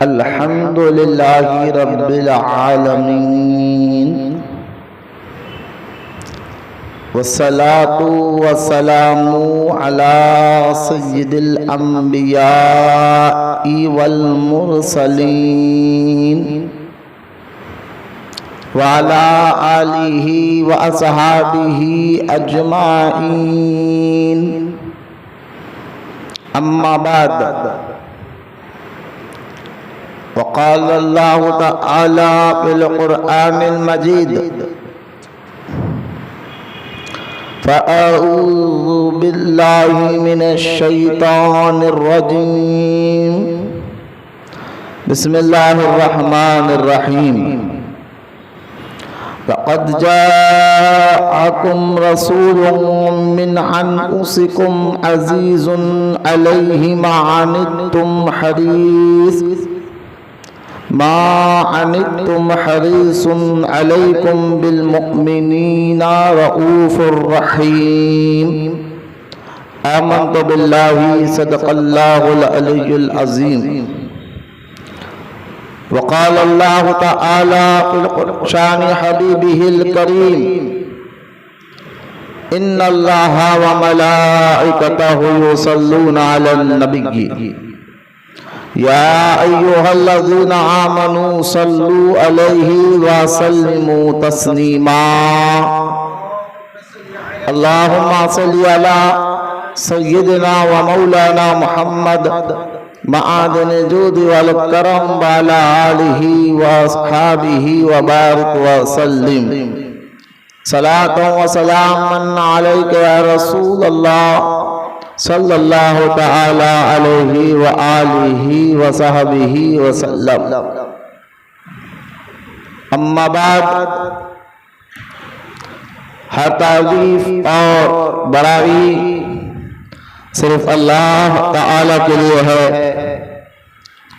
الحمد لله رب العالمين والصلاة والسلام على سيد الأنبياء والمرسلين وعلى آله وأصحابه أجمعين أما بعد وقال الله تعالى في القرآن المجيد فأعوذ بالله من الشيطان الرجيم بسم الله الرحمن الرحيم لقد جاءكم رسول من أنفسكم عزيز عليه ما عنتم حريص عليكم بالمؤمنين رؤوف رحيم آمنت بالله صدق الله العلي العظيم وقال الله تعالى في شان حبيبه الكريم إن الله وملائكته يصلون على النبي يا أيها الذين آمنوا صلوا عليه وسلموا تسليما اللهم صل على سيدنا ومولانا محمد معادن الجود والكرم وعلى آله وأصحابه وبارك وسلم صلاة وسلاما عليك يا رسول الله صلی اللہ تعالی علیہ وآلہ وصحبہ وسلم اما بعد ہر تعریف اور بڑائی صرف اللہ تعالی کے لیے ہے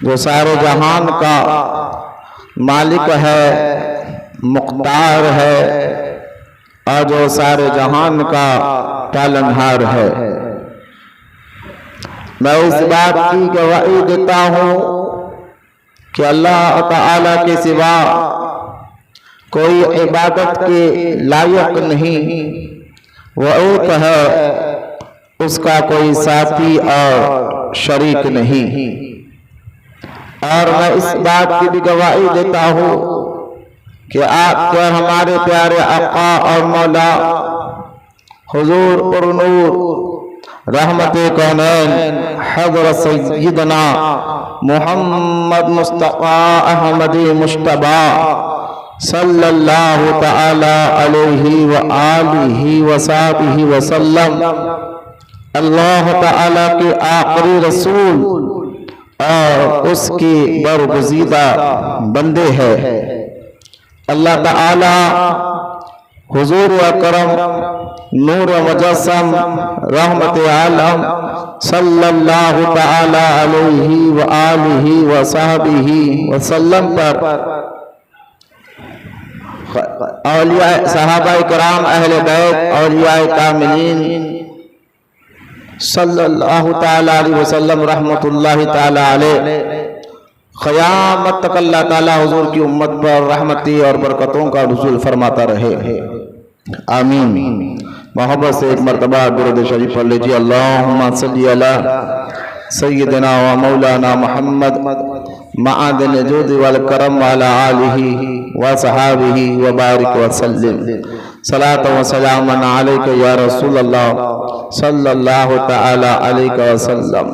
جو سارے جہان کا مالک ہے، مختار ہے اور جو سارے جہان کا پالنہار ہے۔ میں اس بات کی گواہی دیتا ہوں کہ اللہ تعالیٰ کے سوا کوئی عبادت کے لائق نہیں، وہ ایک ہے، اس کا کوئی ساتھی اور شریک نہیں۔ اور میں اس بات کی بھی گواہی دیتا ہوں کہ آپ کو ہمارے پیارے آقا اور مولا حضور پر نور رحمت کونین حضرت سیدنا محمد مصطفیٰ احمد مجتبیٰ صلی اللہ تعالی علیہ وآلہ وصحبہ وسلم اللہ تعالی کے آخری رسول اور اس کی برگزیدہ بندے ہیں۔ اللہ تعالی حضور اکرم نور مجسم رحمت عالم صلی اللہ تعالی علیہ وآلہ وصحبہ وسلم پر اولیاء صحابہ کرام اہل بیت اولیاء کاملین صلی اللہ تعالی علیہ وسلم رحمت اللہ تعالی علیہ قیامت تک اللہ تعالی حضور کی امت پر رحمتی اور برکتوں کا نزول فرماتا رہے، آمین۔ محبت سے ایک مرتبہ درود شریف پڑھ لیجیے۔ اللہم صلی علی سیدنا و مولانا محمد معادن الجود والکرم وعلی آلہ و صحابہ وبارک وسلم صلاة و سلاما علیک یا رسول اللہ صلی اللہ تعالی علیہ وسلم۔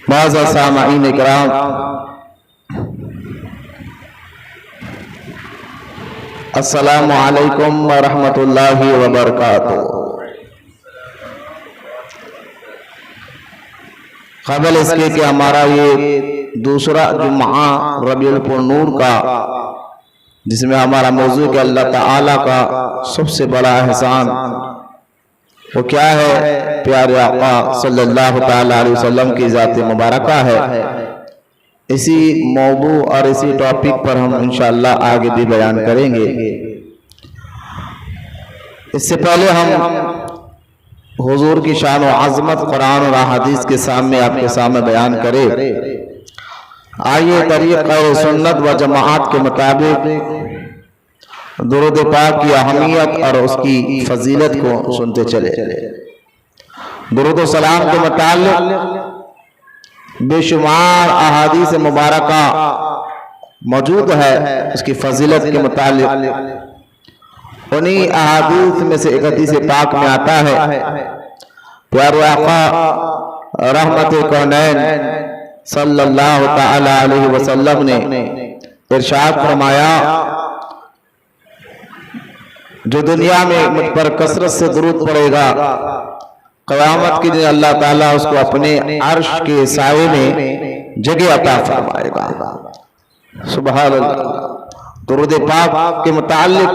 معزز سامعین اکرام، السلام علیکم ورحمۃ اللہ وبرکاتہ۔ قبل اس کے کہ ہمارا یہ دوسرا جمعہ ربیع النور کا، جس میں ہمارا موضوع کہ اللہ تعالیٰ کا سب سے بڑا احسان وہ کیا ہے، پیارے آقا صلی اللہ تعالی علیہ وسلم کی ذات مبارکہ ہے۔ اسی موضوع اور اسی ٹاپک پر ہم انشاءاللہ آگے بھی بیان کریں گے۔ اس سے پہلے ہم حضور کی شان و عظمت قرآن اور احادیث کے سامنے آپ کے سامنے بیان کرے۔ آئیے طریقہ سنت و جماعت کے مطابق درود پاک کی اہمیت اور اس کی فضیلت کو سنتے چلے۔ درود و سلام کے متعلق بے شمار احادیث مبارکہ موجود ہے اس کی فضیلت کے متعلق۔ انہی احادیث میں سے ایک حدیث پاک میں آتا ہے، پیارے آقا رحمت کونین صلی اللہ تعالی علیہ وسلم نے ارشاد فرمایا، جو دنیا میں مجھ پر کثرت سے درود پڑے گا، قیامت کے دن اللہ تعالیٰ اس کو اپنے عرش کے سائے میں جگہ عطا فرمائے گا۔ سبحان اللہ۔ درود پاک کے متعلق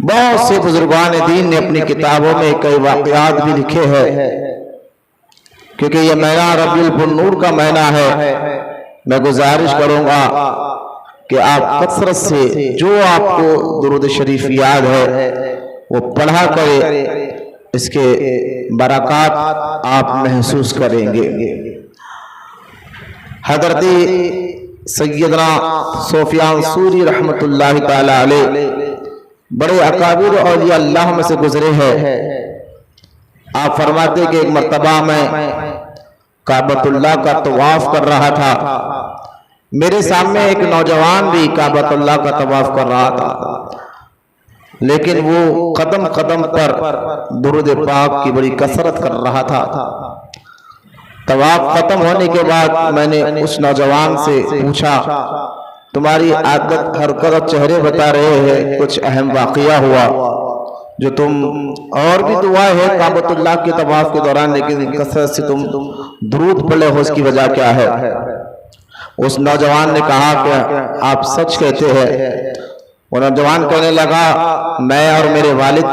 بہت سے بزرگان دین نے اپنی کتابوں میں کئی واقعات بھی لکھے ہیں، کیونکہ یہ مہینہ ربیع النور کا مہینہ ہے۔ میں گزارش کروں گا کہ آپ کثرت سے جو آپ کو درود شریف یاد ہے وہ پڑھا کرے، اس کے برکات آپ محسوس کریں گے۔ حضرت سیدنا سفیان ثوری رحمت اللہ تعالی علیہ بڑے اکابر اولیاء اللہ میں سے گزرے ہیں۔ آپ فرماتے کہ ایک مرتبہ میں کعبۃ اللہ کا طواف کر رہا تھا، میرے سامنے ایک نوجوان بھی کعبۃ اللہ کا طواف کر رہا تھا، لیکن وہ قدم قدم پر درود پاک کی بڑی کثرت کر رہا تھا۔ طواف ختم ہونے کے بعد میں نے اس نوجوان سے پوچھا، تمہاری عادت حرکت اور چہرے بتا رہے ہیں کچھ اہم واقعہ ہوا جو تم، اور بھی دعائیں ہیں کعبۃ اللہ کے طواف کے دوران، لیکن کثرت سے تم درود پڑھے ہو، اس کی وجہ کیا ہے؟ اس نوجوان نے کہا کہ آپ سچ کہتے ہیں۔ وہ نوجوان کہنے لگا، میں اور میرے والد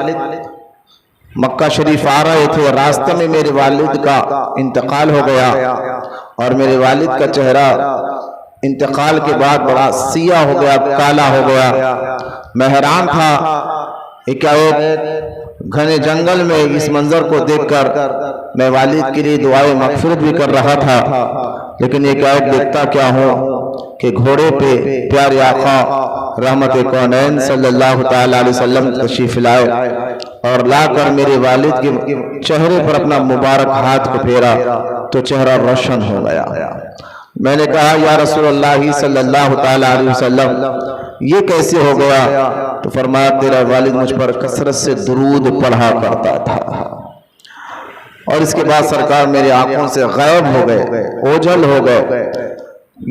مکہ شریف آ رہے تھے، راستہ میں میرے والد کا انتقال ہو گیا، اور میرے والد کا چہرہ انتقال کے بعد بڑا سیاہ ہو گیا، کالا ہو گیا۔ میں حیران تھا، ایک گھنے جنگل میں اس منظر کو دیکھ کر میں والد کے لیے دعائیں مغفرت بھی کر رہا تھا، لیکن ایک دیکھتا کیا ہوں کہ گھوڑے پہ پیارے آقا رحمت کونین صلی اللہ تعالی علیہ وسلم تشریف لائے، اور لا کر میرے والد کے چہرے پر اپنا مبارک ہاتھ کو پھیرا تو چہرہ روشن ہو گیا۔ میں نے کہا، یا رسول اللہ صلی اللہ تعالی علیہ وسلم یہ کیسے ہو گیا؟ تو فرمایا، تیرا والد مجھ پر کثرت سے درود پڑھا کرتا تھا، اور اس کے بعد سرکار میرے آنکھوں سے غائب ہو گئے، اوجھل ہو گئے۔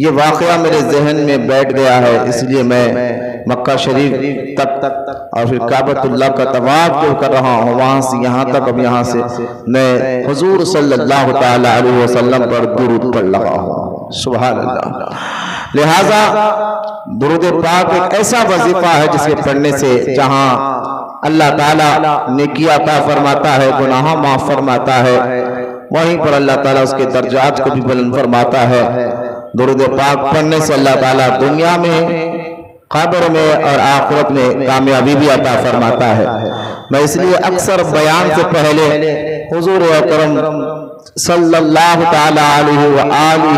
یہ واقعہ میرے ذہن میں بیٹھ گیا ہے، اس لیے میں مکہ شریف تک اور پھر کعبۃ اللہ کا طواف جو کر رہا ہوں، وہاں سے یہاں تک، اب یہاں سے میں حضور صلی اللہ تعالی علیہ وسلم پر درود پڑھ رہا ہوں۔ سبحان اللہ۔ لہٰذا درود پاک ایک ایسا وظیفہ ہے جس کے پڑھنے سے جہاں اللہ تعالیٰ نیکی عطا فرماتا ہے، گناہ معاف فرماتا ہے، وہیں پر اللہ تعالیٰ اس کے درجات کو بھی بلند فرماتا ہے۔ درود پاک پڑھنے سے اللہ تعالیٰ دنیا میں، قبر میں اور آخرت میں کامیابی بھی عطا فرماتا ہے۔ میں اس لیے اکثر بیان سے پہلے حضور اکرم صلی اللہ تعالی علیہ وآلہ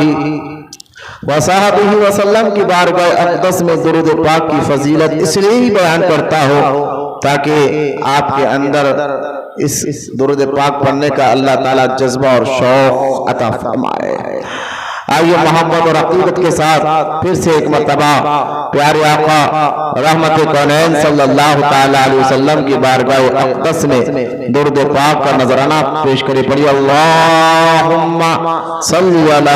وصحبہ وسلم کی بارگاہ اقدس میں درود پاک کی فضیلت اس لیے ہی بیان کرتا ہو تاکہ آپ کے اندر اس درود پاک پڑھنے کا اللہ تعالیٰ جذبہ اور شوق عطا فرمائے۔ آئیے محبت اور عقیدت کے ساتھ پھر سے ایک مرتبہ پیارے آقا رحمت کونین صلی اللہ تعالی علیہ وسلم کی بارگاہ اقدس میں درود پاک کا نذرانہ پیش کرے، پڑھیے، اللہم صلی علی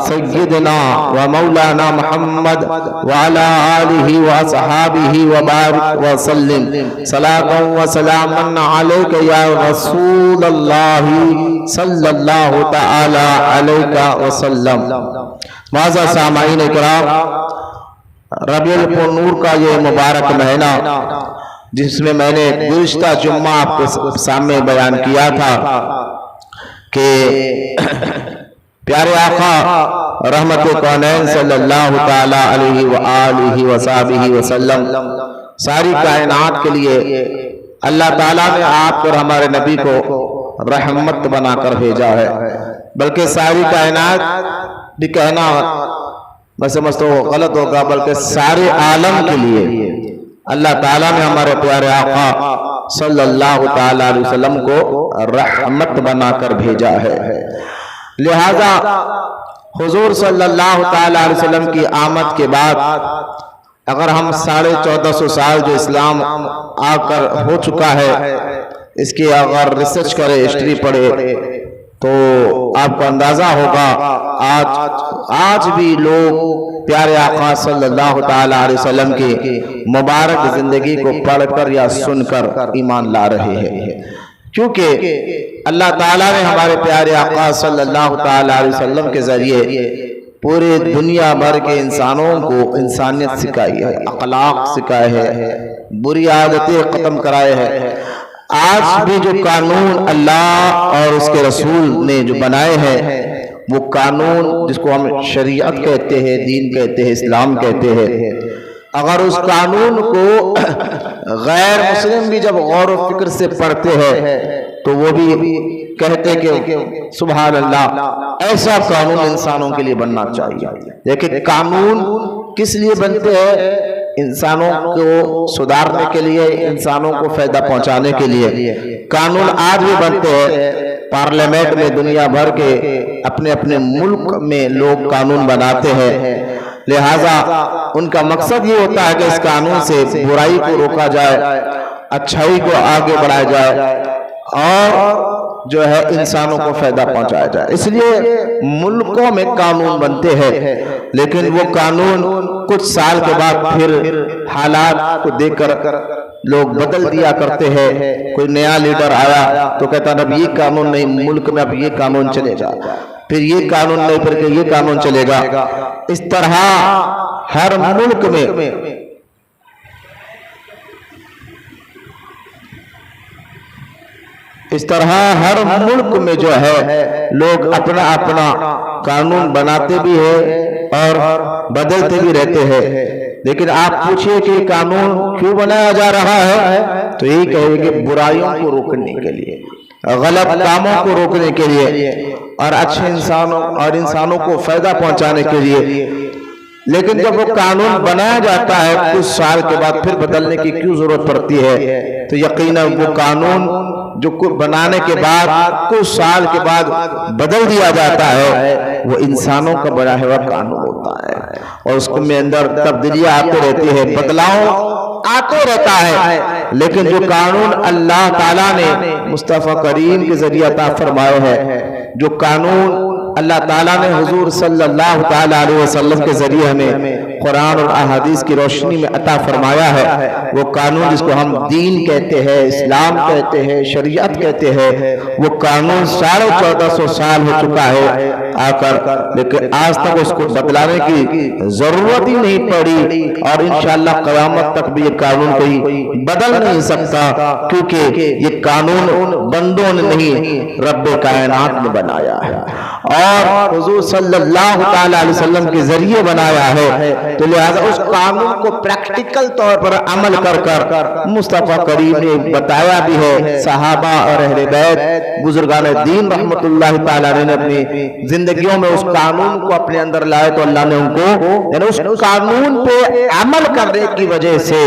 سیدنا و مولانا محمد وعلی آلہ واصحابہ وبارک وسلم، صلاۃ و سلام علیک یا رسول اللہ صلی اللہ تعالی علیہ وسلم۔ معزز سامعین اکرام، ربیع النور کا یہ مبارک مہینہ جس میں میں نے گزشتہ جمعہ آپ کے سامنے بیان کیا تھا کہ پیارے آقا رحمت کونین صلی اللہ تعالی علیہ وآلہ وصحبہ وسلم ساری کائنات کے لیے اللہ تعالیٰ نے آپ اور ہمارے نبی کو رحمت بنا کر بھیجا ہے، بلکہ ساری کائنات بھی کہنا میں سمجھتا ہوں غلط ہوگا، بلکہ سارے عالم کے لیے اللہ تعالیٰ نے ہمارے پیارے آقا صلی اللہ تعالیٰ علیہ وسلم کو رحمت بنا کر بھیجا ہے۔ لہذا حضور صلی اللہ تعالیٰ علیہ وسلم کی آمد کے بعد اگر ہم 1450 سال جو اسلام آ کر ہو چکا ہے، اس کی اگر ریسرچ کرے، ہسٹری پڑھے، تو آپ کو اندازہ ہوگا آج بھی لوگ پیارے آقا صلی اللہ تعالیٰ علیہ وسلم کی مبارک زندگی کو پڑھ کر یا سن کر ایمان لا رہے ہیں، کیونکہ اللہ تعالیٰ نے ہمارے پیارے آقا صلی اللہ تعالیٰ علیہ وسلم کے ذریعے پورے دنیا بھر کے انسانوں کو انسانیت سکھائی ہے، اخلاق سکھائے ہے، بری عادتیں ختم کرائے ہیں۔ آج بھی جو قانون اللہ اور اس کے رسول نے جو بنائے ہیں، وہ قانون جس کو ہم شریعت کہتے ہیں، دین کہتے ہیں، اسلام کہتے ہیں، اگر اس قانون کو غیر مسلم بھی جب غور و فکر سے پڑھتے ہیں تو وہ بھی کہتے کہ سبحان اللہ، ایسا قانون انسانوں کے لیے بننا چاہیے۔ لیکن قانون کس لیے بنتے ہیں؟ انسانوں کو سدھارنے کے لیے، انسانوں کو فائدہ پہنچانے کے لیے قانون آج بھی بنتے ہیں۔ پارلیمنٹ میں دنیا بھر کے اپنے اپنے ملک میں لوگ قانون بناتے ہیں، لہٰذا ان کا مقصد یہ ہوتا ہے کہ اس قانون سے برائی کو روکا جائے، اچھائی کو آگے بڑھایا جائے اور جو ہے انسانوں کو فائدہ پہنچایا جائے۔ اس لیے ملکوں میں قانون بنتے ہیں، لیکن وہ قانون کچھ سال کے بعد پھر حالات کو دیکھ کر لوگ بدل دیا کرتے ہیں۔ کوئی نیا لیڈر آیا تو کہتا ہے اب یہ قانون نہیں، ملک میں اب یہ قانون چلے گا، پھر یہ قانون نہیں، پھر یہ قانون چلے گا۔ اس طرح ہر ملک میں جو ہے لوگ اپنا اپنا قانون بناتے بھی ہیں اور بدلتے بھی رہتے ہیں۔ لیکن آپ پوچھئے کہ قانون کیوں بنایا جا رہا ہے، تو یہی کہے کہ برائیوں کو روکنے کے لیے، غلط کاموں کو روکنے کے لیے اور اچھے انسانوں کو فائدہ پہنچانے کے لیے۔ لیکن جب وہ قانون بنایا جاتا ہے کچھ سال کے بعد پھر بدلنے کی کیوں ضرورت پڑتی ہے؟ تو یقیناً وہ قانون جو بنانے کے بعد کچھ سال کے بعد بدل دیا جاتا ہے وہ انسانوں کا بنا ہوا قانون ہوتا ہے، اور اس میں اندر تبدیلیاں آتے رہتی ہے، بدلاؤ آتے رہتا ہے۔ لیکن جو قانون اللہ تعالیٰ نے مصطفیٰ کریم کے ذریعے عطا فرمائے ہے، جو قانون اللہ تعالیٰ نے حضور صلی اللہ تعالیٰ علیہ وسلم کے ذریعے ہمیں قرآن اور احادیث کی روشنی میں عطا فرمایا ہے، وہ قانون جس کو ہم دین کہتے ہیں، اسلام کہتے ہیں، شریعت کہتے ہیں، وہ قانون 1450 سال ہو چکا ہے آ کر، لیکن آج تک اس کو بدلانے کی ضرورت ہی نہیں پڑی، اور انشاءاللہ قیامت تک بھی یہ قانون کوئی بدل نہیں سکتا، کیونکہ یہ قانون بندوں نے نہیں رب کائنات نے بنایا ہے اور حضور صلی اللہ تعالیٰ علیہ وسلم کے ذریعے بنایا ہے۔ تو لہذا اس قانون کو پریکٹیکل طور پر عمل کر مصطفیٰ کریم نے بتایا بھی ہے۔ صحابہ اور اہل بیت بزرگان دین رحمت اللہ تعالیٰ نے اپنی زندگیوں میں اس قانون کو اپنے اندر لائے، تو اللہ نے ان کو یعنی اس قانون پہ عمل کرنے کی وجہ سے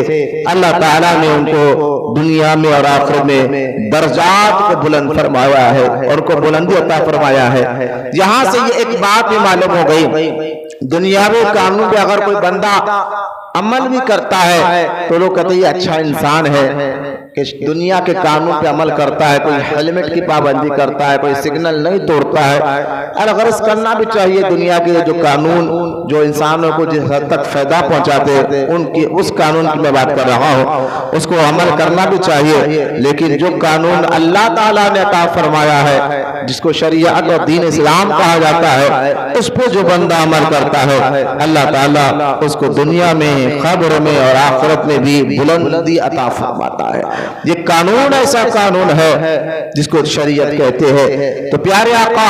اللہ تعالیٰ نے ان کو دنیا میں اور آخرت میں درجات کو بلند فرمایا ہے اور کو بلندی عطا فرمایا ہے۔ یہاں سے یہ ایک بات بھی معلوم ہو گئی، دنیاوی قانون پہ اگر کوئی بندہ عمل بھی کرتا ہے تو لوگ کہتے ہیں یہ اچھا انسان ہے کہ دنیا کے قانون پہ عمل کرتا ہے، کوئی ہیلمٹ کی پابندی کرتا ہے، کوئی سگنل نہیں توڑتا ہے۔ اور غرض کرنا بھی چاہیے، دنیا کے جو قانون جو انسانوں کو جس حد تک فائدہ پہنچاتے ہیں اس قانون کی میں بات کر رہا ہوں، اس کو عمل کرنا بھی چاہیے۔ لیکن جو قانون اللہ تعالیٰ نے عطا فرمایا ہے، جس کو شریعت اور دین اسلام کہا جاتا ہے، اس پہ جو بندہ عمل کرتا ہے اللہ تعالیٰ اس کو دنیا میں، قبر میں اور آخرت میں بھی بلندی عطا فرماتا ہے۔ یہ قانون ایسا قانون ہے جس کو شریعت کہتے ہیں۔ تو پیارے آقا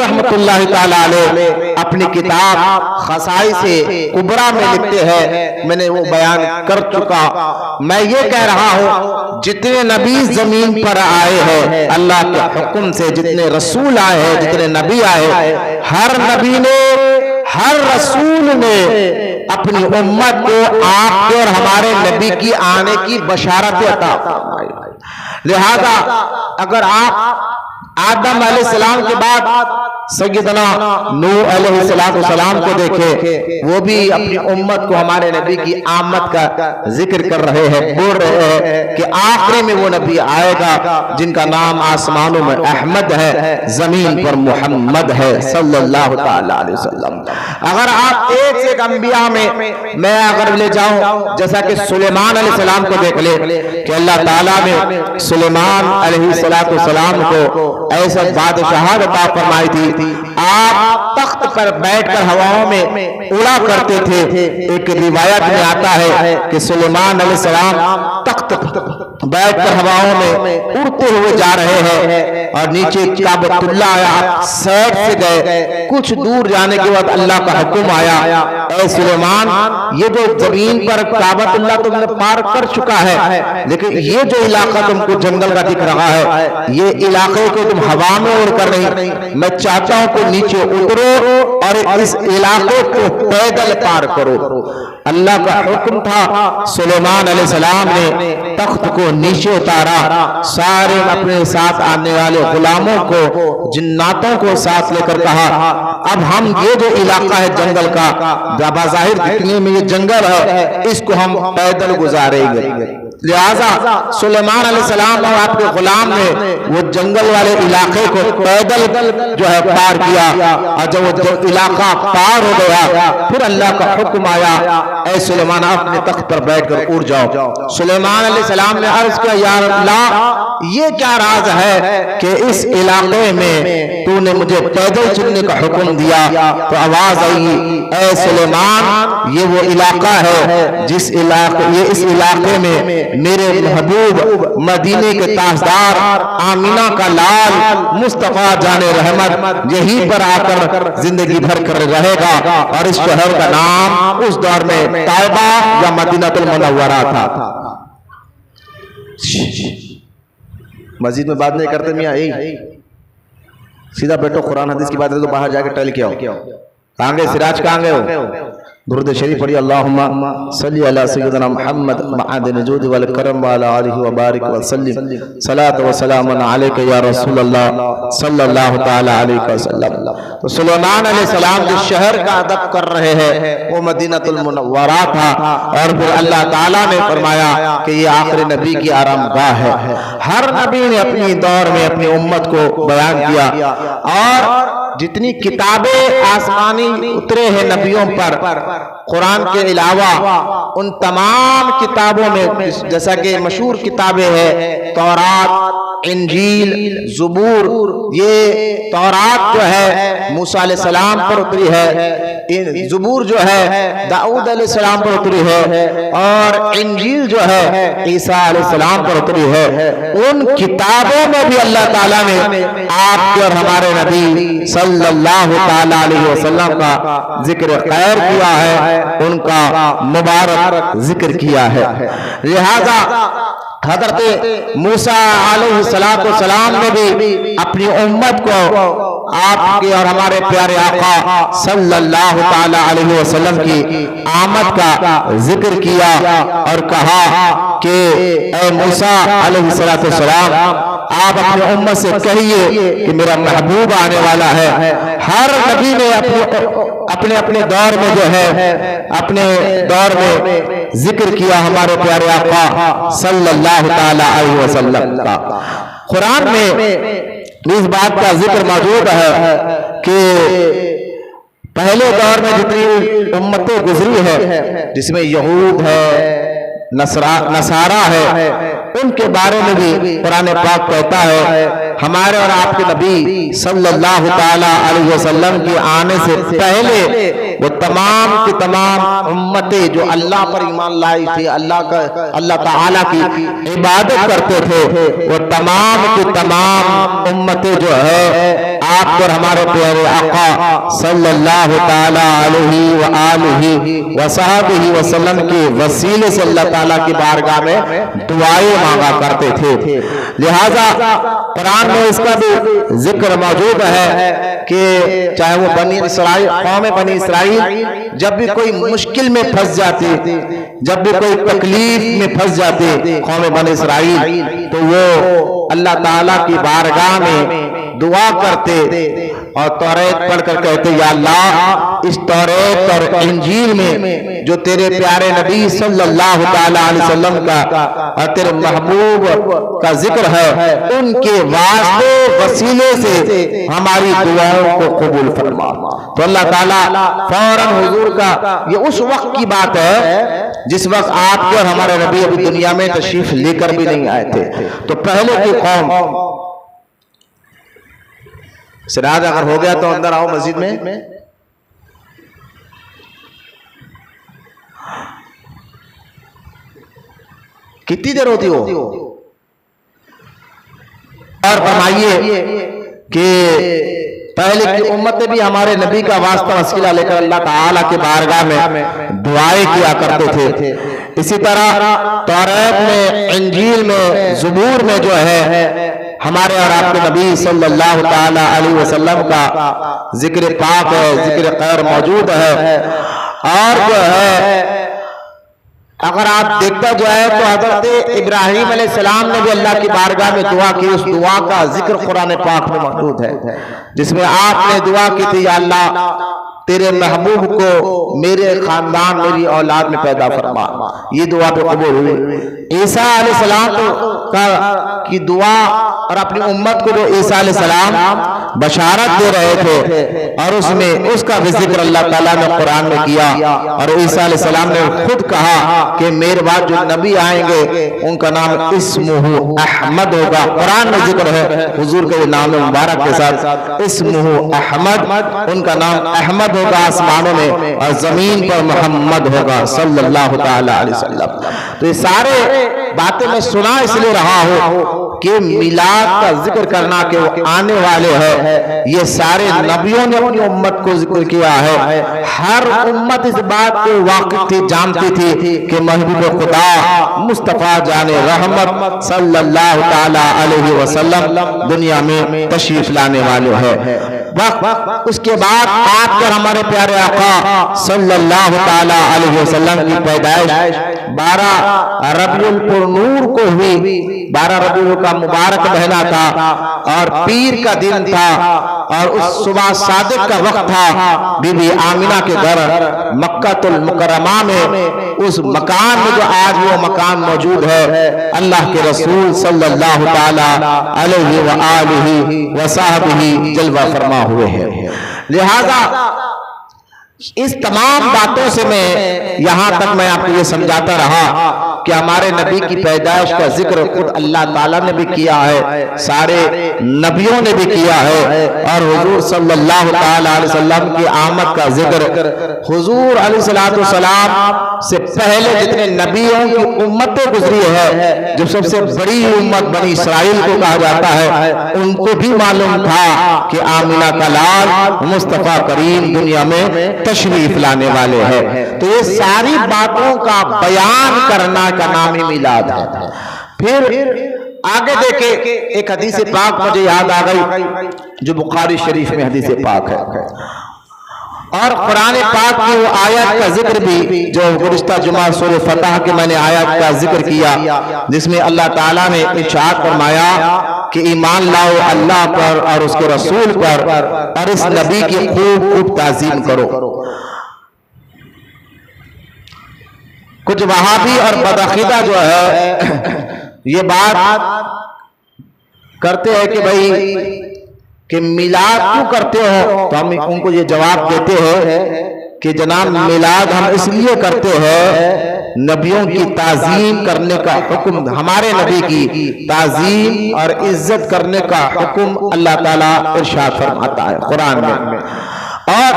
رحمت اللہ تعالی علیہ اپنی کتاب خصائص کبریٰ میں لکھتے ہیں، میں نے وہ بیان کر چکا، میں یہ کہہ رہا ہوں جتنے نبی زمین پر آئے ہیں اللہ کے حکم سے، جتنے رسول آئے ہیں، جتنے نبی آئے، ہر نبی نے، ہر رسول نے اپنی امت کو آپ کے اور ہمارے نبی کی آنے کی بشارت عطا فرمائی۔ لہذا اگر آپ آدم علیہ السلام کے بعد سیدنا نوح علیہ السلام کو دیکھیں، وہ بھی اپنی امت کو ہمارے نبی کی آمد کا ذکر کر رہے ہیں، بول رہے ہیں کہ آخری میں وہ نبی آئے گا جن کا نام آسمانوں میں احمد ہے، زمین پر محمد ہے صلی اللہ تعالی علیہ وسلم۔ اگر آپ ایک سے ایک انبیاء میں اگر لے جاؤں، جیسا کہ سلیمان علیہ السلام کو دیکھ لے کہ اللہ تعالیٰ نے سلیمان علیہ السلام کو ایسا بادشاہت عطا فرمائی تھی، آپ تخت پر بیٹھ کر ہواؤں میں اڑا کرتے تھے۔ ایک روایت میں آتا ہے کہ سلیمان علیہ السلام تخت بیٹھ کر ہواؤں میں اڑتے ہوئے جا رہے ہیں اور نیچے کعبۃ اللہ ہے، آپ سیٹ سے گئے، کچھ دور جانے کے بعد اللہ کا حکم آیا، اے سلیمان یہ جو زمین پر کعبۃ اللہ تم نے پار کر چکا ہے، لیکن یہ جو علاقہ تم کو جنگل کا دکھ رہا ہے، یہ علاقے کو تم ہوا میں اڑ کر نہیں، میں چاہتا ہوں کہ نیچے اترو اور اس علاقے کو پیدل پار کرو۔ اللہ کا حکم تھا، سلیمان علیہ السلام نے تخت کو نیچے اتارا، سارے اپنے ساتھ آنے والے غلاموں کو، جناتوں کو ساتھ لے کر کہا اب ہم یہ جو علاقہ ہے جنگل کا، بظاہر دکھنے میں یہ جنگل ہے، اس کو ہم پیدل گزاریں گے۔ لہذا سلیمان علیہ السلام اور آپ کے غلام نے وہ جنگل والے علاقے کو پیدل جو ہے پار کیا، اور جب وہ علاقہ پار ہو گیا پھر اللہ کا حکم آیا، اے سلیمان اپنے تخت پر بیٹھ کر اڑ جاؤ۔ سلیمان علیہ السلام نے عرض کیا یا اللہ یہ کیا راز ہے کہ اس علاقے میں تو نے مجھے پیدل چلنے کا حکم دیا؟ تو آواز آئی اے سلیمان یہ وہ علاقہ ہے جس علاقے میں میرے محبوب مدینے کے تاجدار آمینہ کا لال مصطفیٰ جان رحمت یہی پر آ کر زندگی بھر کر رہے گا، اور اس شہر کا نام اس دور میں طیبہ یا مدینہ المنورہ تھا۔ مسجد میں بات نہیں کرتے میاں، سیدھا بیٹھو، قرآن حدیث کی بات ہے تو باہر جا کے ٹہل کے آؤ۔ کہاں گئے سراج، کہاں گئے ہو؟ درود شریف پڑھی، اللہم صلی علی سیدنا محمد معدن الجود والکرم وعلی آلہ وبارک وسلم، صلاۃ و سلام علیک یا رسول اللہ صلی اللہ تعالی علیہ وسلم۔ تو سلیمان علیہ السلام جس شہر کا ادب کر رہے ہیں وہ مدینہ المنورہ تھا، اور پھر اللہ تعالیٰ نے فرمایا کہ یہ آخری نبی کی آرام گاہ ہے۔ ہر نبی نے اپنی دور میں اپنی امت کو بیان کیا، اور جتنی کتابیں آسمانی اترے ہیں نبیوں پر قرآن کے علاوہ، ان تمام کتابوں میں جیسا کہ مشہور کتابیں ہیں تورات، انجیل، زبور، یہ تورات جو ہے موسیٰ علیہ السلام پر اتری ہے، زبور جو ہے داؤد علیہ السلام پر اتری ہے، اور انجیل جو ہے عیسیٰ علیہ السلام پر اتری ہے۔ ان کتابوں میں بھی اللہ تعالیٰ نے آپ کے اور ہمارے نبی صلی اللہ تعالی علیہ وسلم کا ذکر خیر کیا ہے، ان کا مبارک ذکر کیا ہے۔ لہذا حضرت موسیٰ علیہ السلام نے بھی اپنی امت کو آپ کے اور ہمارے پیارے آقا صلی اللہ تعالی علیہ وسلم کی آمد کا ذکر کیا اور کہا کہ اے موسیٰ علیہ السلام آپ اپنی امت سے کہیے کہ میرا محبوب آنے والا ہے۔ ہر نبی نے اپنے دور میں جو ہے اپنے دور میں ذکر کیا ہمارے پیارے آقا صلی اللہ تعالی علیہ وسلم کا۔ قرآن میں اس بات کا ذکر موجود ہے کہ پہلے دور میں جتنی امتیں گزری ہے جس میں یہود ہے، نصارہ ہے، ان کے بارے میں بھی قرآن پاک کہتا ہے ہمارے اور آپ کے نبی صلی اللہ تعالی علیہ وسلم کے آنے سے پہلے وہ تمام کی تمام امتیں جو اللہ پر ایمان لائی تھی، اللہ تعالیٰ کی عبادت کرتے تھے، وہ تمام کی تمام امتیں جو ہے آپ پر ہمارے پیارے آقا صلی اللہ تعالیٰ علیہ وآلہ وصحبہ وسلم کے وسیلے سے اللہ تعالیٰ کی بارگاہ میں دعائیں مانگا کرتے تھے۔ لہٰذا قرآن میں اس کا بھی ذکر موجود ہے کہ چاہے وہ قوم بنی اسرائیل جب بھی کوئی مشکل میں پھنس جاتی، جب بھی کوئی تکلیف میں پھنس جاتے قوم بنی اسرائیل، تو وہ اللہ تعالیٰ کی بارگاہ میں دعا کرتے اور توریت پڑھ کر کہتے یا اللہ اس توریت اور انجیل میں جو تیرے پیارے نبی صلی اللہ تعالیٰ علیہ وسلم کا اور تیرے محبوب کا ذکر ہے، ان کے واسطے وسیلے سے ہماری دعاؤں کو قبول فرما۔ تو اللہ تعالیٰ فوراً حضور کا یہ اس وقت کی بات ہے جس وقت آپ کے اور ہمارے نبی ابھی دنیا میں تشریف لے کر بھی نہیں آئے تھے، تو پہلے کی قوم سراد اگر ہو گیا تو اندر آؤ مسجد میں۔ کتنی دیر ہوتی ہو؟ اور فرمائیے کہ پہلے کی امت بھی ہمارے نبی کا واسطہ وسیلہ لے کر اللہ تعالیٰ کے بارگاہ میں دعائیں کیا کرتے تھے۔ اسی طرح توریت میں، انجیل میں، زبور میں جو ہے ہمارے اور آپ کے نبی صلی اللہ تعالیٰ علیہ وسلم کا ذکر پاک ہے، ذکر خیر موجود ہے۔ اور جو ہے اگر آپ دیکھتا جو ہے تو حضرت ابراہیم علیہ السلام نے بھی اللہ کی بارگاہ میں دعا کی، اس دعا کا ذکر قرآن پاک میں موجود ہے، جس میں آپ نے دعا کی تھی یا اللہ تیرے محبوب کو میرے خاندان، میری اولاد میں پیدا فرما۔ یہ دعا پہ قبول ہوئی۔ عیسیٰ علیہ السلام کی دعا اور اپنی امت کو جو عیسیٰ علیہ السلام بشارت دے رہے تھے اور اس میں اس کا بھی ذکر اللہ تعالیٰ نے قرآن میں کیا، اور عیسیٰ علیہ السلام نے خود کہا کہ میرے بعد جو نبی آئیں گے ان کا نام اسمہ احمد ہوگا۔ قرآن میں ذکر ہے حضور کے نام مبارک کے ساتھ اسمہ احمد، ان کا نام احمد ہوگا آسمانوں میں، اور زمین پر محمد ہوگا صلی اللہ تعالیٰ علیہ وسلم۔ تو یہ سارے باتیں میں سنا اس لیے رہا ہوں کہ میلاد کا ذکر کرنا کہ وہ آنے والے ہیں، یہ سارے نبیوں نے اپنی امت کو ذکر کیا ہے۔ ہر امت اس بات کو واقف تھی، جانتی تھی کہ محبوب خدا مصطفیٰ جان رحمت صلی اللہ تعالیٰ علیہ وسلم دنیا میں تشریف لانے والے ہیں۔ اس کے بعد آپ پر ہمارے پیارے آقا صلی اللہ تعالیٰ علیہ وسلم کی پیدائش 12 ربیع النور کو ہوئی۔ 12 ربیع کا مبارک مہینہ تھا اور پیر کا دن تھا، اور اس صبح صادق کا وقت تھا۔ بی بی آمنہ کے گھر مکہ المکرمہ میں، اس مکان میں جو آج وہ مکان موجود ہے، اللہ کے رسول صلی اللہ تعالیٰ علیہ وآلہ وصحبہ جلوہ فرما ہوئے ہیں۔ لہذا اس تمام باتوں سے میں یہاں تک میں آپ کو یہ سمجھاتا رہا کہ ہمارے نبی کی پیدائش کا ذکر خود اللہ تعالیٰ نے بھی کیا ہے، سارے نبیوں نے بھی کیا ہے، اور حضور صلی اللہ تعالیٰ علیہ وسلم کی آمد کا ذکر حضور علیہ السلام سے پہلے جتنے نبیوں کی امتیں گزری ہے، جو سب سے بڑی امت بنی اسرائیل کو کہا جاتا ہے، ان کو بھی معلوم تھا کہ آمنہ کا لال مصطفیٰ کریم دنیا میں تشریف لانے والے ہیں۔ تو یہ ساری باتوں کا بیان کرنا کا نام ہی میلاد ہے۔ پھر آگے دیکھیں ایک حدیث پاک مجھے یاد آ گئی جو بخاری شریف میں حدیث پاک ہے، اور قرآن پاک کی وہ آیت کا ذکر بھی جو گزشتہ جمعہ سورہ فتح کے میں نے آیت کا ذکر کیا، جس میں اللہ تعالیٰ نے ارشاد فرمایا کہ ایمان لاؤ اللہ پر اور اس کے رسول پر، اور اس نبی کی خوب خوب تعظیم کرو۔ کچھ وہابی اور بدعقیدہ جو ہے یہ بات کرتے ہیں کہ بھائی کہ میلاد کیوں کرتے ہو، تو ہم ان کو یہ جواب دیتے ہیں کہ جناب میلاد ہم اس لیے کرتے ہیں، نبیوں کی تعظیم کرنے کا حکم، ہمارے نبی کی تعظیم اور عزت کرنے کا حکم اللہ تعالیٰ ارشاد فرماتا ہے قرآن میں۔ اور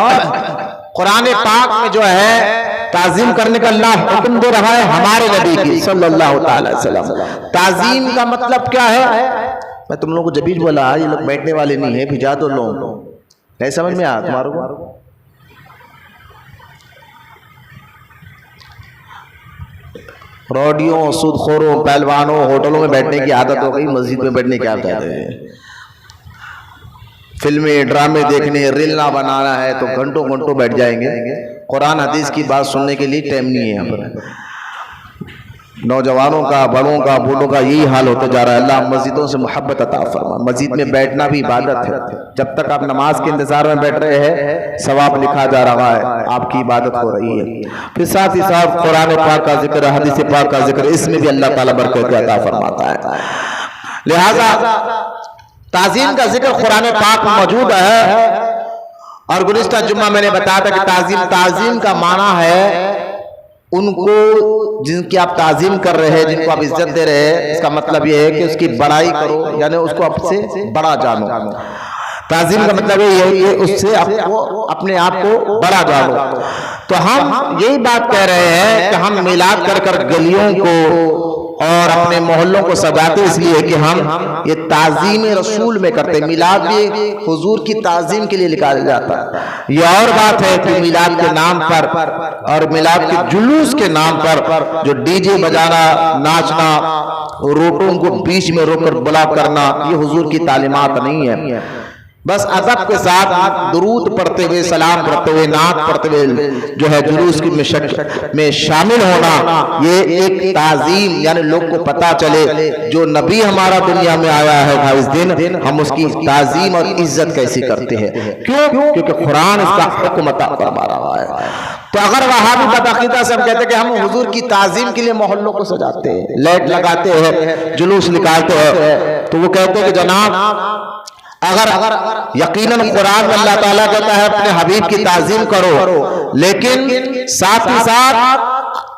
قرآن پاک میں جو ہے تعظیم کرنے کا اللہ حکم دے رہا ہے ہمارے نبی کی صلی اللہ تعالی وسلم. تعظیم کا مطلب کیا ہے؟ میں تم لوگوں کو جبھی بولا یہ لوگ بیٹھنے والے نہیں ہیں، بھجا دو لوگ. نہیں سمجھ میں آیا تمہاروں کو؟ روڈیوں، سود خوروں، پہلوانوں، ہوٹلوں میں بیٹھنے کی عادت ہو گئی، مسجد میں بیٹھنے کی عادت ہے. فلمیں ڈرامے دیکھنے، ریلنا بنانا ہے تو گھنٹوں گھنٹوں بیٹھ جائیں گے. قرآن حدیث کی بات سننے کے لیے ٹائم نہیں ہے یہاں پر. نوجوانوں کا، بڑوں کا، بوڑھوں کا یہی حال ہوتا جا رہا ہے. اللہ مسجدوں سے محبت عطا فرما. مسجد میں بیٹھنا بھی عبادت ہے. جب تک آپ نماز کے انتظار میں بیٹھ رہے ہیں ثواب لکھا جا رہا ہے، آپ کی عبادت ہو رہی ہے. پھر ساتھ ہی ساتھ قرآن پاک کا ذکر، حدیث پاک کا ذکر، اس میں بھی اللہ تعالیٰ برکت عطا فرماتا ہے. لہذا تعظیم کا ذکر قرآن پاک میں موجود ہے. اور گزشتہ جمعہ میں نے بتایا تھا کہ تعظیم کا معنی ہے ان کو جن کی آپ تعظیم کر رہے ہیں، جن کو آپ عزت دے رہے ہیں، اس کا مطلب یہ ہے کہ اس کی بڑائی کرو، یعنی اس کو آپ سے بڑا جانو. تعظیم کا مطلب یہ ہے کہ اس سے اپنے آپ کو بڑا جانو. تو ہم یہی بات کہہ رہے ہیں کہ ہم میلاد کر کر گلیوں کو اور اپنے محلوں کو سجاتے اس لیے کہ ہم یہ تعظیم رسول میں کرتے. میلاد بھی حضور کی تعظیم کے لیے نکالا جاتا ہے. یہ اور بات ہے کہ میلاد کے نام پر اور میلاد کے جلوس کے نام پر جو ڈی جے بجانا، ناچنا، روٹوں کو بیچ میں روک کر بلاک کرنا، یہ حضور کی تعلیمات نہیں ہے. بس ادب کے ساتھ درود پڑھتے ہوئے، سلام پڑھتے ہوئے، نعت پڑھتے ہوئے جو ہے جلوس کی میں شامل ہونا، یہ ایک تعظیم، یعنی لوگ کو پتا چلے جو نبی ہمارا دنیا میں آیا ہے اس دن ہم اس کی تعظیم اور عزت کیسی کرتے ہیں. کیوں؟ کیونکہ قرآن اس کا حکم عطا فرما رہا ہے. تو اگر وہابی بدعقیدہ سے ہم کہتے ہیں کہ ہم حضور کی تعظیم کے لیے محلوں کو سجاتے ہیں، لائٹ لگاتے ہیں، جلوس نکالتے ہیں، تو وہ کہتے ہیں کہ جناب اگر یقیناً قرآن میں اللہ تعالیٰ کہتا ہے اپنے حبیب کی تعظیم کرو، لیکن ساتھ ہی ساتھ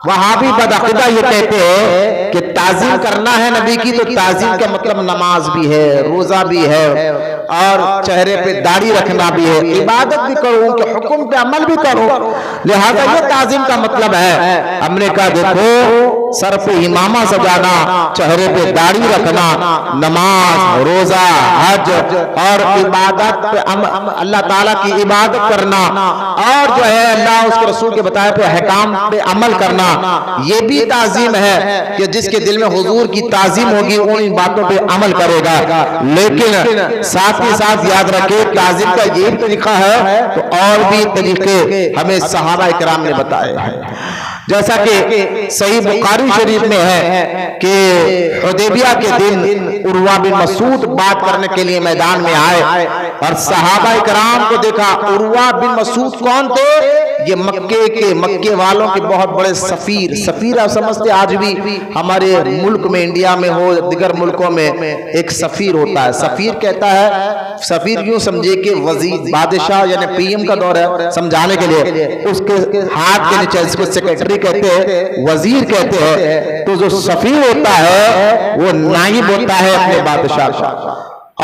وہابی بدعقیدہ یہ کہتے ہیں کہ تعظیم کرنا ہے نبی کی تو تعظیم کا مطلب نماز بھی ہے، روزہ بھی ہے، اور چہرے پہ داڑھی رکھنا بھی ہے، عبادت بھی کرو، ان کے حکم پہ عمل بھی کرو. لہذا یہ تعظیم کا مطلب ہے. ہم نے کہا دیکھو سر پہ امامہ سجانا، چہرے پہ داڑھی رکھنا، نماز، روزہ، حج اور عبادت پہ اللہ تعالیٰ کی عبادت کرنا، اور جو ہے اللہ اس کے رسول کے بتائے پہ احکام پہ عمل کرنا، یہ بھی تعظیم ہے کہ جس کے دل میں حضور کی تعظیم ہوگی ان باتوں پہ عمل کرے گا. لیکن ساتھ ہی ساتھ یاد رکھے تعظیم کا یہ طریقہ ہے تو اور بھی طریقے ہمیں صحابہ اکرام نے بتائے ہیں. جیسا کہ صحیح بخاری شریف میں ہے کہ حدیبیہ کے دن عروہ بن مسعود بات کرنے کے لیے میدان میں آئے اور صحابہ اکرام کو دیکھا. عروہ بن مسعود کون تھے؟ یہ مکے والوں کے بہت بڑے سفیر آپ سمجھتے آج بھی ہمارے ملک میں، انڈیا میں ہو دیگر ملکوں میں ایک سفیر ہوتا ہے. سفیر کہتا ہے، سفیر یوں سمجھے کہ وزیر، بادشاہ یعنی پی ایم کا دور ہے سمجھانے کے لیے، اس کے ہاتھ کے نیچے اس کو سیکرٹری کہتے ہیں، وزیر کہتے ہیں. تو جو سفیر ہوتا ہے وہ نائب ہوتا ہے اپنے بادشاہ کا،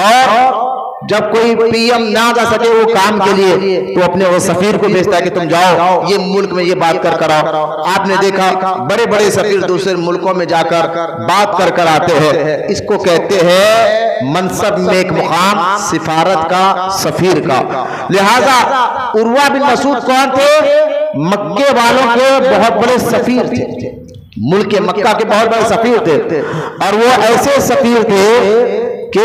اور جب کوئی پی ایم نہ جا سکے وہ کام کے لیے تو اپنے وہ سفیر کو بھیجتا ہے کہ تم جاؤ یہ ملک میں یہ بات کر آؤ. آپ نے دیکھا بڑے بڑے سفیر دوسرے ملکوں میں جا کر بات کر آتے ہیں. اس کو کہتے ہیں منصب میں ایک مقام سفارت کا، سفیر کا. لہذا عروہ بن مسعود کون تھے؟ مکے والوں کے بہت بڑے سفیر تھے، ملک مکہ کے بہت بڑے سفیر تھے. اور وہ ایسے سفیر تھے کہ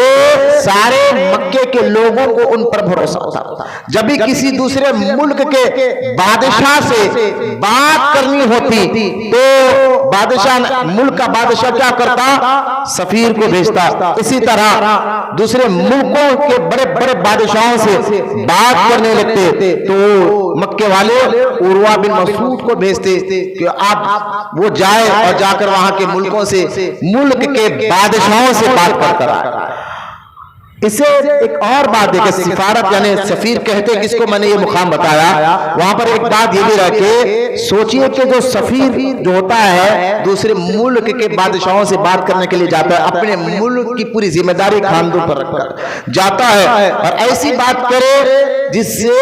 سارے مکے کے لوگوں کو ان پر بھروسہ تھا. جب بھی کسی دوسرے ملک کے بادشاہ سے بات کرنی ہوتی تو بادشاہ، ملک کا بادشاہ کیا کرتا؟ سفیر کو بھیجتا. اسی طرح دوسرے ملکوں کے بڑے بڑے بادشاہوں سے بات کرنے لگتے تو مکے والے عروہ بن مسعود کو بھیجتے کہ آپ وہ جائے اور جا کر وہاں کے ملکوں سے، ملک کے بادشاہوں سے بات کر آئے. اسے ایک اور بات ہے کہ سفارت یعنی سفیر کہتے ہیں، کس کو میں نے یہ مقام بتایا. وہاں پر ایک بات یہ بھی رکھے، سوچئے کہ جو سفیر جو ہوتا ہے دوسرے ملک کے بادشاہوں سے بات کرنے کے لیے جاتا ہے، اپنے ملک کی پوری ذمہ داری کاندھوں پر رکھ کر جاتا ہے اور ایسی بات کرے جس سے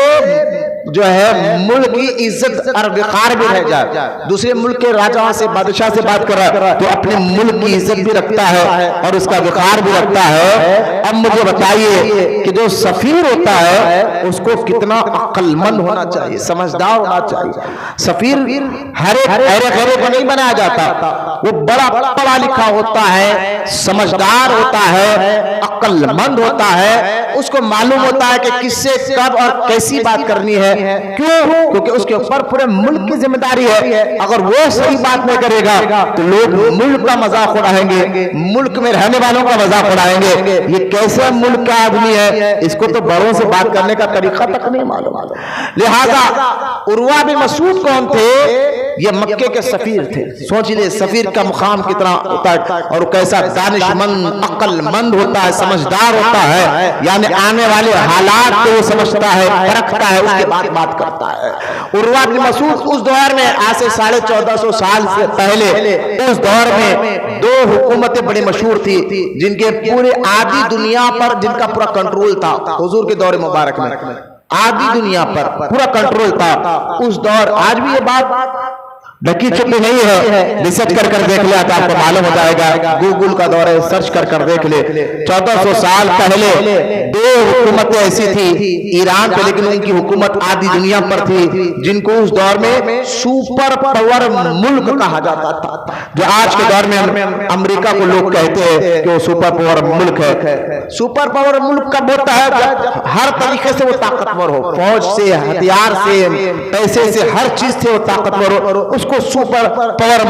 جو ہے ملک کی عزت اور وقار بھی رہ جائے. دوسرے ملک کے راجاؤں سے بادشاہ سے بات کر رہا ہے تو اپنے ملک کی عزت بھی رکھتا ہے اور اس کا وقار بھی رکھتا ہے. اب مجھے بتائیے کہ جو سفیر ہوتا ہے اس کو کتنا عقل مند ہونا چاہیے, سمجھدار ہونا چاہیے. سفیر ہر ایک ایرے غیرے کو نہیں بنایا جاتا, وہ بڑا پڑھا لکھا ہوتا ہے, سمجھدار ہوتا ہے, عقل مند ہوتا ہے. اس کو معلوم ہوتا ہے کہ کس سے کب اور کیسی بات کرنی ہے. کیوں؟ کیونکہ اس کے اوپر پورے ملک کی ذمہ داری ہے. اگر وہ صحیح بات نہیں کرے گا تو لوگ ملک کا مذاق اڑائیں گے, ملک میں رہنے والوں کا مذاق اڑائیں گے. یہ کیسے ملک کا آدمی ہے, اس کو تو بڑوں سے بات کرنے کا طریقہ تک نہیں معلوم. لہذا عروہ بن مسعود کون تھے؟ یہ مکے کے سفیر تھے. سوچ لیجیے سفیر کا مقام کتنا ہوتا ہے اور کیسا دانش مند, عقل مند ہوتا ہے, سمجھدار ہوتا ہے. یعنی آنے والے حالات کو وہ سمجھتا ہے, پرکھتا ہے, اس کے بعد بات کرتا ہے. عروہ بن مسعود اس دور میں آج سے 1450 سال سے پہلے اس دور میں دو حکومتیں بڑی مشہور تھی جن کے پورے آدھی دنیا پر جن کا پورا کنٹرول تھا. حضور کے دور مبارک میں آدھی دنیا پر پورا کنٹرول تھا اس دور. آج بھی یہ بات ڈھکی چھپی نہیں ہے, ریسرچ کر دیکھ لیا تو آپ کو معلوم ہو جائے گا. گوگل کا دور ہے, سرچ کر دیکھ لے. 1400 سال پہلے دو حکومتیں ایسی تھی ایران پہ, لیکن ان کی حکومت آدھی دنیا پر تھی جن کو اس دور میں سپر پاور ملک کہا جاتا تھا. جو آج کے دور میں امریکہ کو لوگ کہتے ہیں کہ وہ سپر پاور ملک ہے. سپر پاور ملک کب ہوتا ہے؟ جب ہر طریقے سے وہ طاقتور ہو, فوج سے, ہتھیار سے, پیسے سے, ہر چیز سے وہ طاقتور ہو. اس کو سپر پاور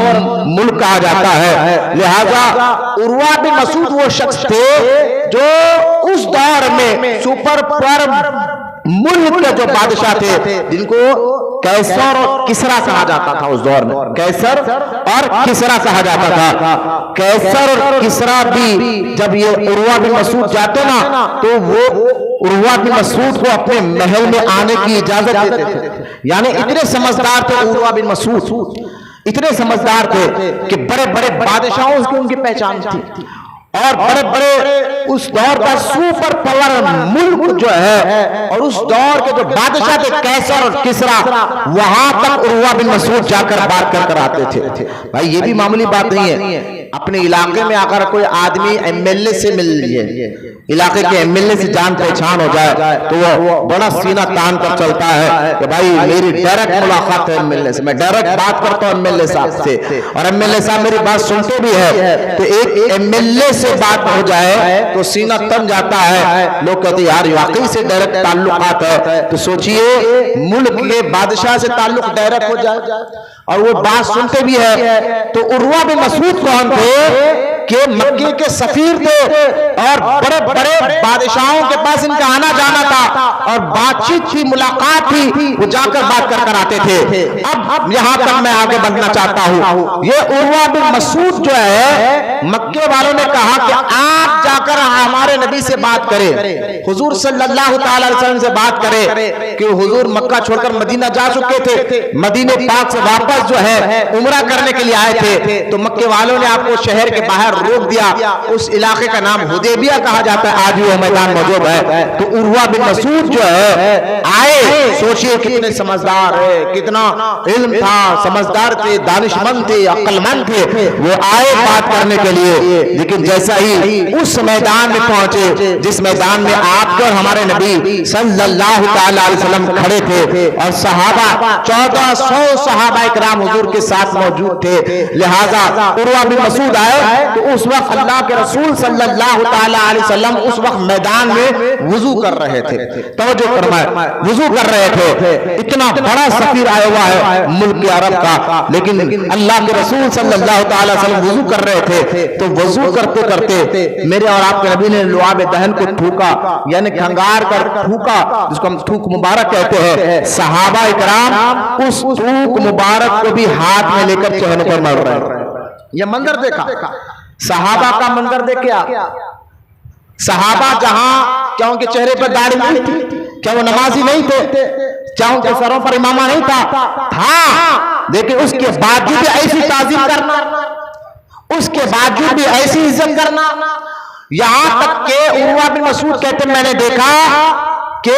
ملک کہا جاتا ہے. لہذا عروہ بن مسعود وہ شخص تھے جو اس دور میں سپر پاور ملک کے جو بادشاہ تھے جن کو قیصر اور کسریٰ کہا جاتا تھا. اس دور میں قیصر اور کسریٰ کہا جاتا تھا. قیصر اور کسریٰ بھی جب یہ عروہ بن مسعود جاتے نا تو وہ عروہ بن مسعود کو اپنے محل میں آنے کی اجازت دیتے تھے. یعنی اتنے سمجھدار تھے عروہ بن مسعود, اتنے سمجھدار تھے کہ بڑے بڑے بادشاہوں کی ان کی پہچان تھی. اور بڑے بڑے اس دور کا سپر پاور ملک جو ہے اور اس دور کے جو بادشاہ تھے قیصر اور کسریٰ, وہاں تک عروہ بن مسعود جا کر بات کر آتے تھے. بھائی یہ بھی معمولی بات نہیں ہے. اپنے علاقے میں اگر کوئی آدمی ایم ایل اے سے مل لیے, علاقے کے ایم ایل اے سے جان پہچان ہو جائے تو وہ بڑا سینہ تان کر چلتا ہے کہ بھائی میری ڈائریکٹ ملاقات ہے ایم ایل اے سے, میں ڈائریکٹ بات کرتا ہوں ایم ایل اے صاحب سے, اور ایم ایل اے صاحب میری بات سنتے بھی ہے. تو ایک ایم ایل اے سے بات ہو جائے تو سینہ تن جاتا ہے. لوگ کہتے ہیں یار واقعی سے ڈائریکٹ تعلقات ہے. تو سوچئے ملک کے بادشاہ سے تعلق ڈائریکٹ ہو جائے اور وہ بات سنتے بھی ہے. تو عروہ بن مسعود کون تھے کہ مکے کے سفیر تھے اور بڑے بڑے بادشاہوں کے پاس ان کا آنا جانا تھا اور بات چیت تھی, ملاقات تھی, وہ جا کر بات کر آتے تھے. اب یہاں تک میں آگے بڑھنا چاہتا ہوں. یہ عروہ بن مسعود جو ہے مکے والوں نے کہا کہ آپ جا کر ہمارے نبی سے بات کریں, حضور صلی اللہ تعالی علیہ وسلم سے بات کریں کہ حضور مکہ چھوڑ کر مدینہ جا چکے تھے, مدینہ پاک سے واپس جو ہے عمرہ کرنے کے لیے آئے تھے. تو مکے والوں نے آپ کو شہر کے باہر روک دیا. اس علاقے کا نام حدیبیہ کہا جاتا ہے, آج بھی وہ میدان موجود ہے. تو عروہ بن مسعود جو ہے آئے, سوچئے کتنے سمجھدار ہے, کتنا علم تھا, سمجھدار تھے, دانش مند تھے, عقل مند تھے. وہ آئے بات کرنے کے لیے, لیکن جیسا ہی اس میدان میں پہنچے جس میدان میں آپ اور ہمارے نبی صلی اللہ تعالی علیہ وسلم کھڑے تھے اور صحابہ 1400 صحابہ اکرام حضور کے ساتھ موجود تھے. لہذا عروہ بن مسعود آئے تو اس وقت اللہ کے رسول صلی اللہ تعالی علیہ وسلم اس وقت میدان میں وضو کر رہے تھے. توجہ فرمائے, وضو کر رہے تھے. اتنا بڑا سفیر آیا ہوا ہے ملک عرب کا, لیکن اللہ کے رسول صلی اللہ تعالی علیہ وسلم وضو کر رہے تھے. تو وضو کرتے کرتے میرے اور آپ کے نبی نے لعاب دہن کو تھوکا, یعنی کھنگار کر تھوکا, جس کو ہم تھوک مبارک کہتے ہیں. صحابہ اکرام اس تھوک مبارک کو بھی ہاتھ میں لے کر چہرے پر مل رہے ہیں. یہ منظر دیکھا, صحابہ کا منظر دیکھا. صحابہ جہاں کیا ان کے چہرے پر داڑھی نہیں تھی, کیا وہ نمازی نہیں تھے, کیا ان کے سروں پر امامہ نہیں تھا, لیکن اس کے باوجود بھی ایسی تعظیم کرنا, اس کے باوجود بھی ایسی عزت کرنا. یہاں تک کہ عروہ بن مسعود کہتے ہیں میں نے دیکھا کہ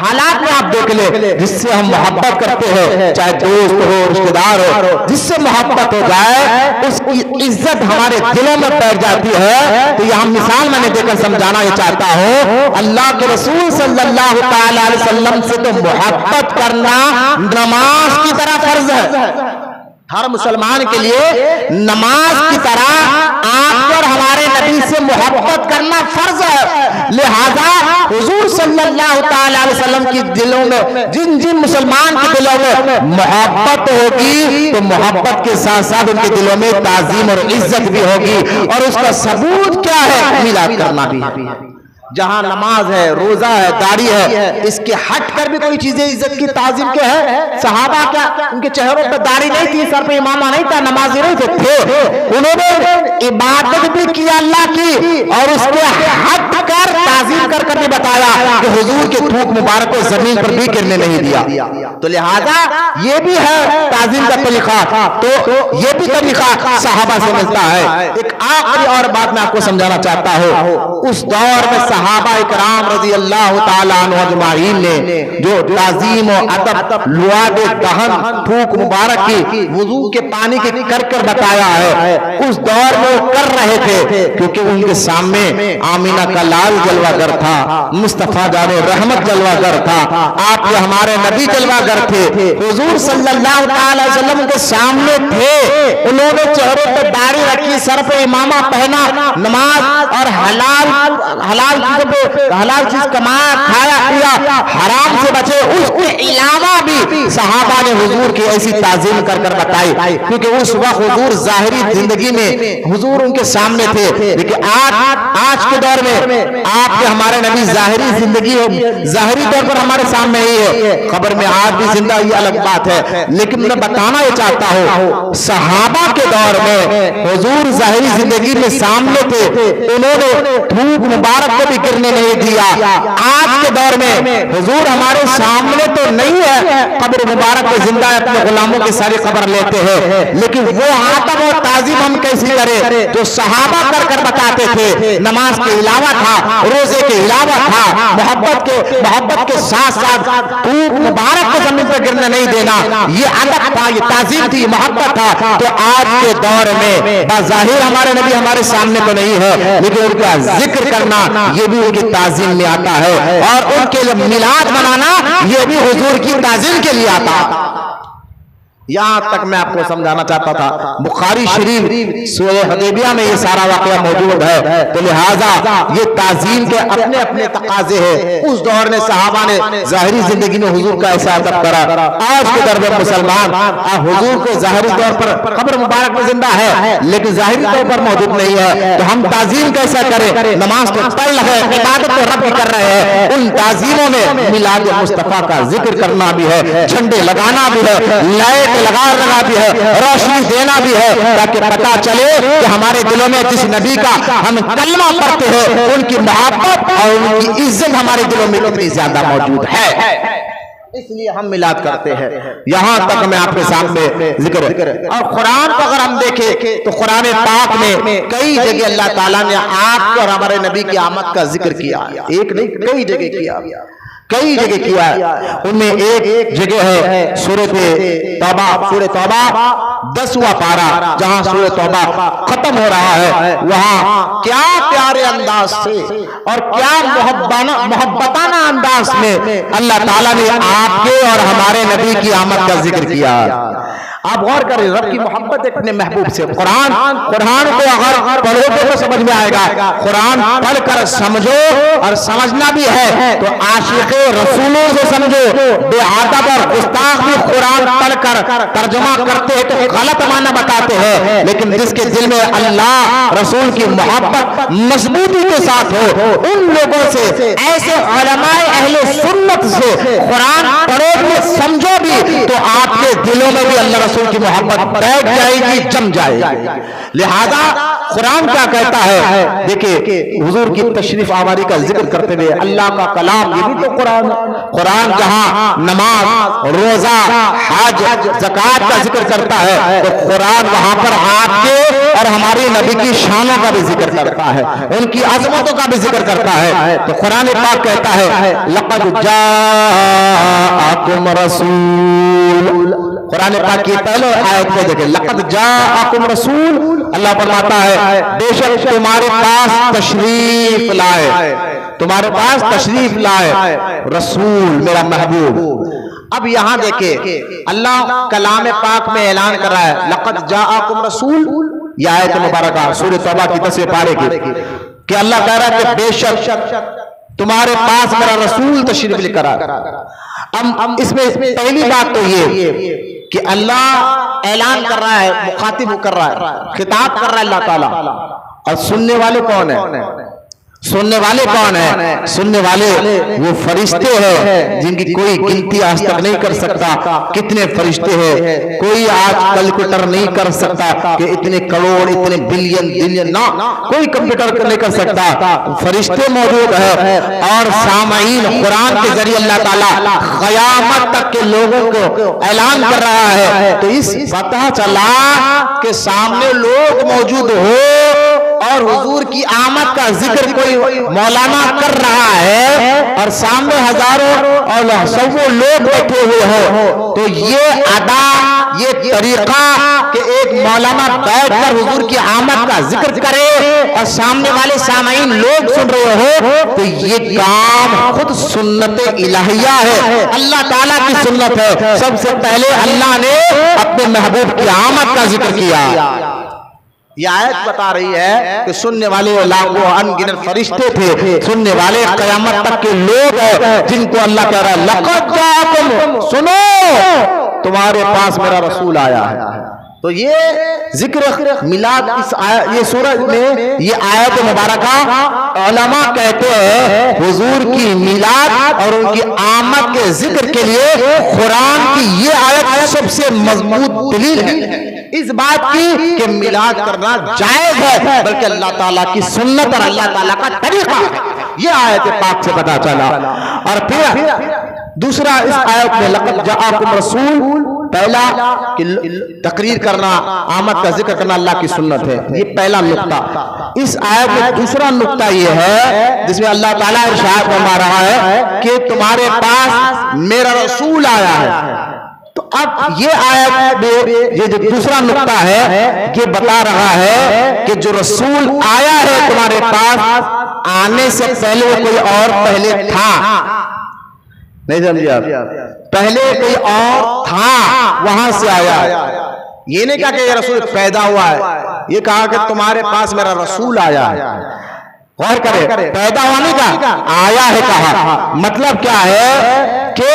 حالات میں آپ دیکھ لیں جس سے ہم محبت کرتے ہیں، چاہے دوست ہو، رشتہ دار ہو، جس سے محبت ہو جائے اس کی عزت ہمارے دلوں میں بیٹھ جاتی ہے۔ تو یہاں مثال میں نے دے کر سمجھانا یہ چاہتا ہوں، اللہ کے رسول صلی اللہ تعالی علیہ وسلم سے تو محبت کرنا نماز کی طرح فرض ہے۔ ہر مسلمان کے لیے نماز کی طرح آپ اور ہمارے نبی سے محبت کرنا فرض ہے۔ لہذا حضور صلی اللہ تعالی علیہ وسلم کی دلوں میں جن مسلمان کے دلوں میں محبت ہوگی تو محبت کے ساتھ ساتھ ان کے دلوں میں تعظیم اور عزت بھی ہوگی، اور اس کا ثبوت کیا ہے؟ میلاد کرنا بھی ہے۔ جہاں نماز ہے، روزہ ہے، داڑھی ہے، اس کے ہٹ کر بھی کوئی چیزیں عزت کی تعظیم کے ہے؟ صحابہ کیا ان کے چہروں پہ داڑھی نہیں تھی، سر پہ امامہ نہیں تھا، نمازی نہیں تھے، انہوں نے عبادت بھی کی اللہ کی، اور اس کے ہٹ کر تعظیم کر کر بھی بتایا کہ حضور کے تھوک مبارک کو زمین پر بھی گرنے نہیں دیا۔ تو لہذا یہ بھی ہے تعظیم کا طریقہ، تو یہ بھی طریقہ صحابہ سے ملتا ہے۔ ایک آخری اور بات میں آپ کو سمجھانا چاہتا ہوں، اس دور میں صحابہ اکرام رضی اللہ تعالیٰ عنہ اجمعین نے جو تعظیم و ادب لعاب دہن تھوک مبارک کی وضو کے پانی کے کر کر بتایا ہے، اس دور میں وہ کر رہے تھے کیونکہ ان کے سامنے آمینہ کا لال جلوہ گر تھا، مصطفیٰ جان رحمت جلوہ گر تھا، آپ کے ہمارے نبی جلوہ گر تھے، حضور صلی اللہ تعالی وسلم کے سامنے تھے، انہوں نے چہروں پہ داڑھی رکھی، سر پہ امامہ پہنا، نماز اور حلال چیز کمایا، کھایا پیا، حرام سے بچے، اس کے علاوہ بھی صحابہ نے حضور کی ایسی تعظیم کر کر بتائی، کیونکہ اس وقت حضور ظاہری زندگی میں حضور ان کے سامنے تھے، لیکن آج کے دور میں آپ کے ہمارے نبی ظاہری زندگی ظاہری طور پر ہمارے سامنے ہی ہے، قبر میں آج بھی زندہ، یہ الگ بات ہے، لیکن میں بتانا یہ چاہتا ہوں صحابہ کے دور میں حضور ظاہری زندگی میں سامنے تھے، انہوں نے تھوک مبارک کو بھی گرنے نہیں دیا۔ آج کے دور میں حضور ہمارے سامنے تو نہیں ہے، قبر مبارک کو زندہ ہے، اپنے غلاموں کی ساری خبر لیتے ہیں، لیکن وہ آدب اور تعظیم ہم کیسے کریں جو صحابہ کر کر بتاتے تھے؟ نماز کے علاوہ تھا، روزے کے علاوہ تھا، محبت کے ساتھ ساتھ تھوک مبارک کو زمین پر گرنے نہیں دینا، یہ ادب تھا، یہ تعظیم تھی، محبت تھا۔ تو آج کے دور میں بظاہر ہمارے نبی ہمارے سامنے تو نہیں ہے، لیکن ان کا ذکر کرنا یہ بھی ان کی تعظیم میں آتا ہے، اور ان کے لیے میلاد منانا یہ بھی حضور کی تعظیم کے لیے آتا ہے۔ یہاں تک میں آپ کو سمجھانا چاہتا تھا، بخاری شریف سورہ حدیبیہ میں یہ سارا واقعہ موجود ہے، تو لہٰذا یہ تعظیم کے اپنے اپنے تقاضے ہیں۔ اس دور نے صحابہ نے ظاہری زندگی میں حضور کا ایسا ادب کرا، آج کے دور میں مسلمان حضور کو ظاہری طور پر قبر مبارک میں زندہ ہے لیکن ظاہری طور پر موجود نہیں ہے، تو ہم تعظیم کیسا کریں؟ نماز تو پڑھ رہے ہیں، عبادت تو رب بھی کر رہے ہیں، ان تعظیموں میں میلاد مصطفیٰ کا ذکر کرنا بھی ہے، جھنڈے لگانا بھی ہے، لائٹ لگانا بھی ہے، روشنی دینا بھی ہے، تاکہ پتہ چلے کہ ہمارے دلوں میں جس نبی کا ہم کلمہ پڑھتے ہیں ان کی محبت اور ان کی عزت ہمارے دلوں میں کتنی زیادہ موجود ہے، اس لیے ہم میلاد کرتے ہیں۔ یہاں تک میں آپ کے سامنے ذکر ہے، اور قرآن کو اگر ہم دیکھیں تو قرآن پاک میں کئی جگہ اللہ تعالیٰ نے آپ اور ہمارے نبی کی آمد کا ذکر کیا، ایک نہیں کئی جگہ کیا ہے، ان میں ایک جگہ ہے سورہ توبہ 10واں پارہ، جہاں سورہ توبہ ختم ہو رہا ہے، وہاں کیا پیارے انداز سے اور کیا محبتانہ انداز میں اللہ تعالیٰ نے آپ کے اور ہمارے نبی کی آمد کا ذکر کیا۔ آپ غور کریں، رب کی محبت اپنے محبوب سے، قرآن کو اگر پڑھو تو سمجھ میں آئے گا، قرآن پڑھ کر سمجھو اور سمجھنا بھی ہے تو عاشق رسولوں سے سمجھو، بے ادب اور گستاخ بھی قرآن پڑھ کر ترجمہ کرتے ہیں تو غلط معنی بتاتے ہیں، لیکن جس کے دل میں اللہ رسول کی محبت مضبوطی کے ساتھ ہو، ان لوگوں سے، ایسے علماء اہل سنت سے قرآن پڑھو بھی سمجھو بھی تو آپ کے دلوں میں بھی اللہ رسول کی محبت بیٹھ جائے گی، جم جائے گی۔ لہذا قرآن کیا کہتا ہے؟ دیکھیں حضور کی تشریف آوری کا ذکر کرتے ہوئے اللہ کا کلام، یہ بھی تو قرآن جہاں نماز، روزہ، حج، زکوٰۃ کا ذکر کرتا ہے تو قرآن وہاں پر آپ کے اور ہمارے ہمارے نبی کی شانوں کا بھی ذکر کرتا ہے، ان کی عظمتوں کا بھی ذکر کرتا ہے۔ تو قرآن پاک کہتا ہے لقد جاءکم رسول، قرآن پاک کی پہلے آیت کو دیکھیں، لقد جاءکم رسول، اللہ فرماتا ہے بے شک تمہارے پاس تشریف لائے، تمہارے پاس تشریف لائے رسول میرا محبوب۔ اب یہاں دیکھیں اللہ کلام پاک میں اعلان کر رہا ہے لقد جاءکم رسول، یہ آیت مبارکہ سورہ توبہ کی 10ویں پارے کی، کہ اللہ کہہ رہا ہے کہ بے شک تمہارے پاس میرا رسول تشریف لے کر آیا۔ اب اس میں پہلی بات تو یہ کہ اللہ اعلان کر رہا ہے، مخاطب کر رہا ہے، خطاب کر رہا ہے اللہ تعالیٰ، اور سننے والے کون ہیں؟ سننے والے کون ہیں؟ سننے والے وہ فرشتے ہیں جن کی کوئی گنتی آج تک نہیں کر سکتا، کتنے فرشتے ہیں، کوئی آج کیلکولیٹر نہیں کر سکتا کہ اتنے کروڑ، اتنے بلین نہ، کوئی کمپیوٹر نہیں کر سکتا، فرشتے موجود ہیں۔ اور سامعین، قرآن کے ذریعے اللہ تعالیٰ قیامت تک کے لوگوں کو اعلان کر رہا ہے، تو اس پتہ چلا کہ سامنے لوگ موجود ہو اور حضور کی آمد کا ذکر کوئی مولانا کر رہا ہے اور سامنے ہزاروں اور سو لوگ بیٹھے ہوئے ہو، تو یہ ادا، یہ طریقہ کہ ایک مولانا بیٹھ کر حضور کی آمد کا ذکر کرے اور سامنے والے سامعین لوگ سن رہے ہو، تو یہ کام خود سنت الہیہ ہے، اللہ تعالیٰ کی سنت ہے۔ سب سے پہلے اللہ نے اپنے محبوب کی آمد کا ذکر کیا۔ یہ آیت بتا رہی ہے کہ سننے والے لاکھوں انگنت فرشتے تھے، سننے والے قیامت تک کے لوگ ہیں جن کو اللہ کہہ رہا ہے لقد جاءکم، سنو تمہارے پاس میرا رسول آیا ہے۔ تو یہ ذکر میلاد اس یہ سورہ میں یہ آیت مبارکہ علماء کہتے ہیں حضور کی میلاد اور ان کی آمد کے ذکر کے لیے قرآن کی یہ آیت سب سے مضبوط دلیل ہے اس بات کی کہ میلاد کرنا جائز ہے، بلکہ اللہ تعالیٰ کی سنت اور اللہ تعالیٰ کا طریقہ ہے، یہ آیت پاک سے پتا چلا۔ اور پھر دوسرا اس آیت میں لقد جاءکم رسول، پہلا کہ تقریر کرنا، آمد کا ذکر کرنا اللہ کی سنت ہے، یہ پہلا نقطہ۔ اس آیت میں دوسرا نقطہ یہ ہے جس میں اللہ تعالیٰ ارشاد فرما رہا ہے کہ تمہارے پاس میرا رسول آیا ہے۔ تو اب یہ آیت یہ جو دوسرا نقطہ ہے یہ بتا رہا ہے کہ جو رسول آیا ہے تمہارے پاس، آنے سے پہلے کوئی اور پہلے تھا، نہیں سمجھے آپ؟ پہلے کوئی اور تھا، وہاں سے آیا۔ یہ نہیں کہا کہ یہ رسول پیدا ہوا ہے، یہ کہا کہ تمہارے پاس میرا رسول آیا ہے۔ غور کرے، پیدا ہونے کا آیا ہے کہا، مطلب کیا ہے کہ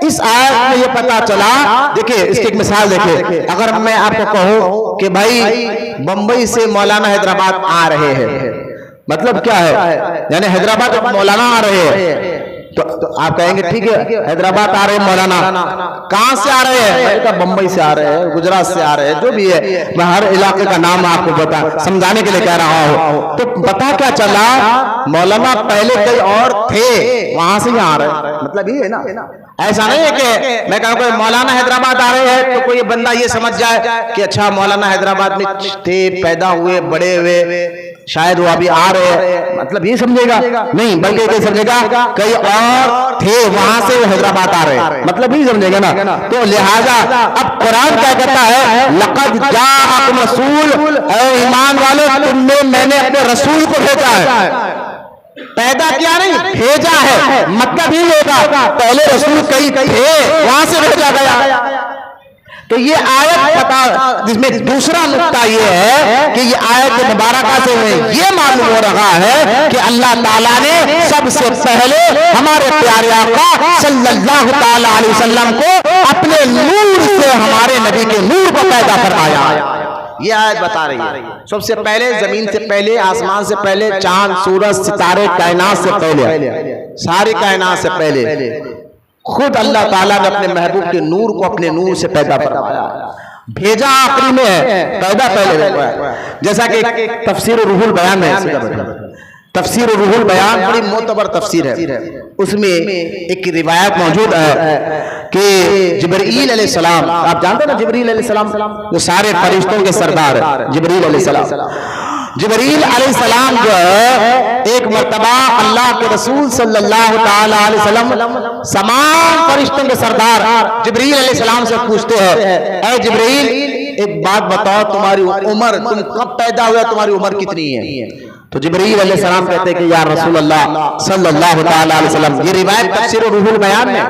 اس آیت میں یہ پتا چلا، دیکھیں اس کی ایک مثال دیکھیں، اگر میں آپ کو کہوں کہ بھائی بمبئی سے مولانا حیدرآباد آ رہے ہیں، مطلب کیا ہے؟ یعنی حیدرآباد مولانا آ رہے ہیں، تو آپ کہیں گے ٹھیک ہے حیدرآباد آ رہے ہیں مولانا، کہاں سے آ رہے ہیں؟ بمبئی سے آ رہے ہیں، گجرات سے آ رہے ہیں، جو بھی ہے، میں ہر علاقے کا نام آپ کو بتا سمجھانے کے لیے کہہ رہا ہوں۔ تو پتا کیا چلا، مولانا پہلے کئی اور تھے، وہاں سے یہاں آ رہے ہیں، مطلب یہ ہے نا۔ ایسا نہیں ہے کہ میں کہوں کہ مولانا حیدرآباد آ رہے ہیں تو کوئی بندہ یہ سمجھ جائے کہ اچھا مولانا حیدرآباد میں تھے، پیدا ہوئے، بڑے ہوئے، شاید وہ ابھی آ رہے ہیں، مطلب یہ سمجھے گا نہیں، بلکہ یہ سمجھے گا کئی اور تھے وہاں سے حیدرآباد آ رہے ہیں، مطلب یہ سمجھے گا نا۔ تو لہٰذا اب قرآن کیا کہتا ہے لقد جاءکم رسول، اے ایمان والے میں نے اپنے رسول کو بھیجا ہے، پیدا کیا نہیں بھیجا ہے، مطلب ہی ہوگا پہلے رسول کئی تھے وہاں سے بھیجا گیا۔ تو یہ آیت پتا، جس میں دوسرا نقطہ یہ ہے کہ یہ آیت مبارکہ سے یہ معلوم ہو رہا ہے کہ اللہ تعالیٰ نے سب سے پہلے ہمارے پیارے آقا صلی اللہ تعالی علیہ وسلم کو اپنے نور سے، ہمارے نبی کے نور کو پیدا فرمایا۔ یہ آیت بتا رہی ہے سب سے پہلے زمین سے پہلے، آسمان سے پہلے، چاند، سورج، ستارے، کائنات سے پہلے، ساری کائنات سے پہلے خود اللہ تعالیٰ نے اپنے محبوب کے نور کو اپنے نور سے پیدا فرمایا، بھیجا آخری میں ہے، پیدا پہلے ہوا ہے۔ جیسا کہ تفسیر روح البیان میں، تفسیر روح البیان بڑی معتبر تفسیر ہے، اس میں ایک روایت موجود ہے کہ جبرائیل علیہ السلام، آپ جانتے ہیں نا جبرائیل علیہ السلام جو سارے فرشتوں کے سردار ہے، جبرائیل علیہ السلام، جبرائیل علیہ السلام جو ہے ایک مرتبہ اللہ کے رسول صلی اللہ تعالی علیہ وسلم تمام فرشتوں کے سردار جبرائیل علیہ السلام سے پوچھتے ہیں، اے جبرائیل ایک بات بتاؤ، تمہاری عمر، تم کب پیدا ہوا، تمہاری عمر کتنی ہے؟ تو جبرائیل علیہ السلام کہتے ہیں کہ یا رسول اللہ صلی اللہ تعالی علیہ وسلم، یہ روایت تفسیر روح البیان میں،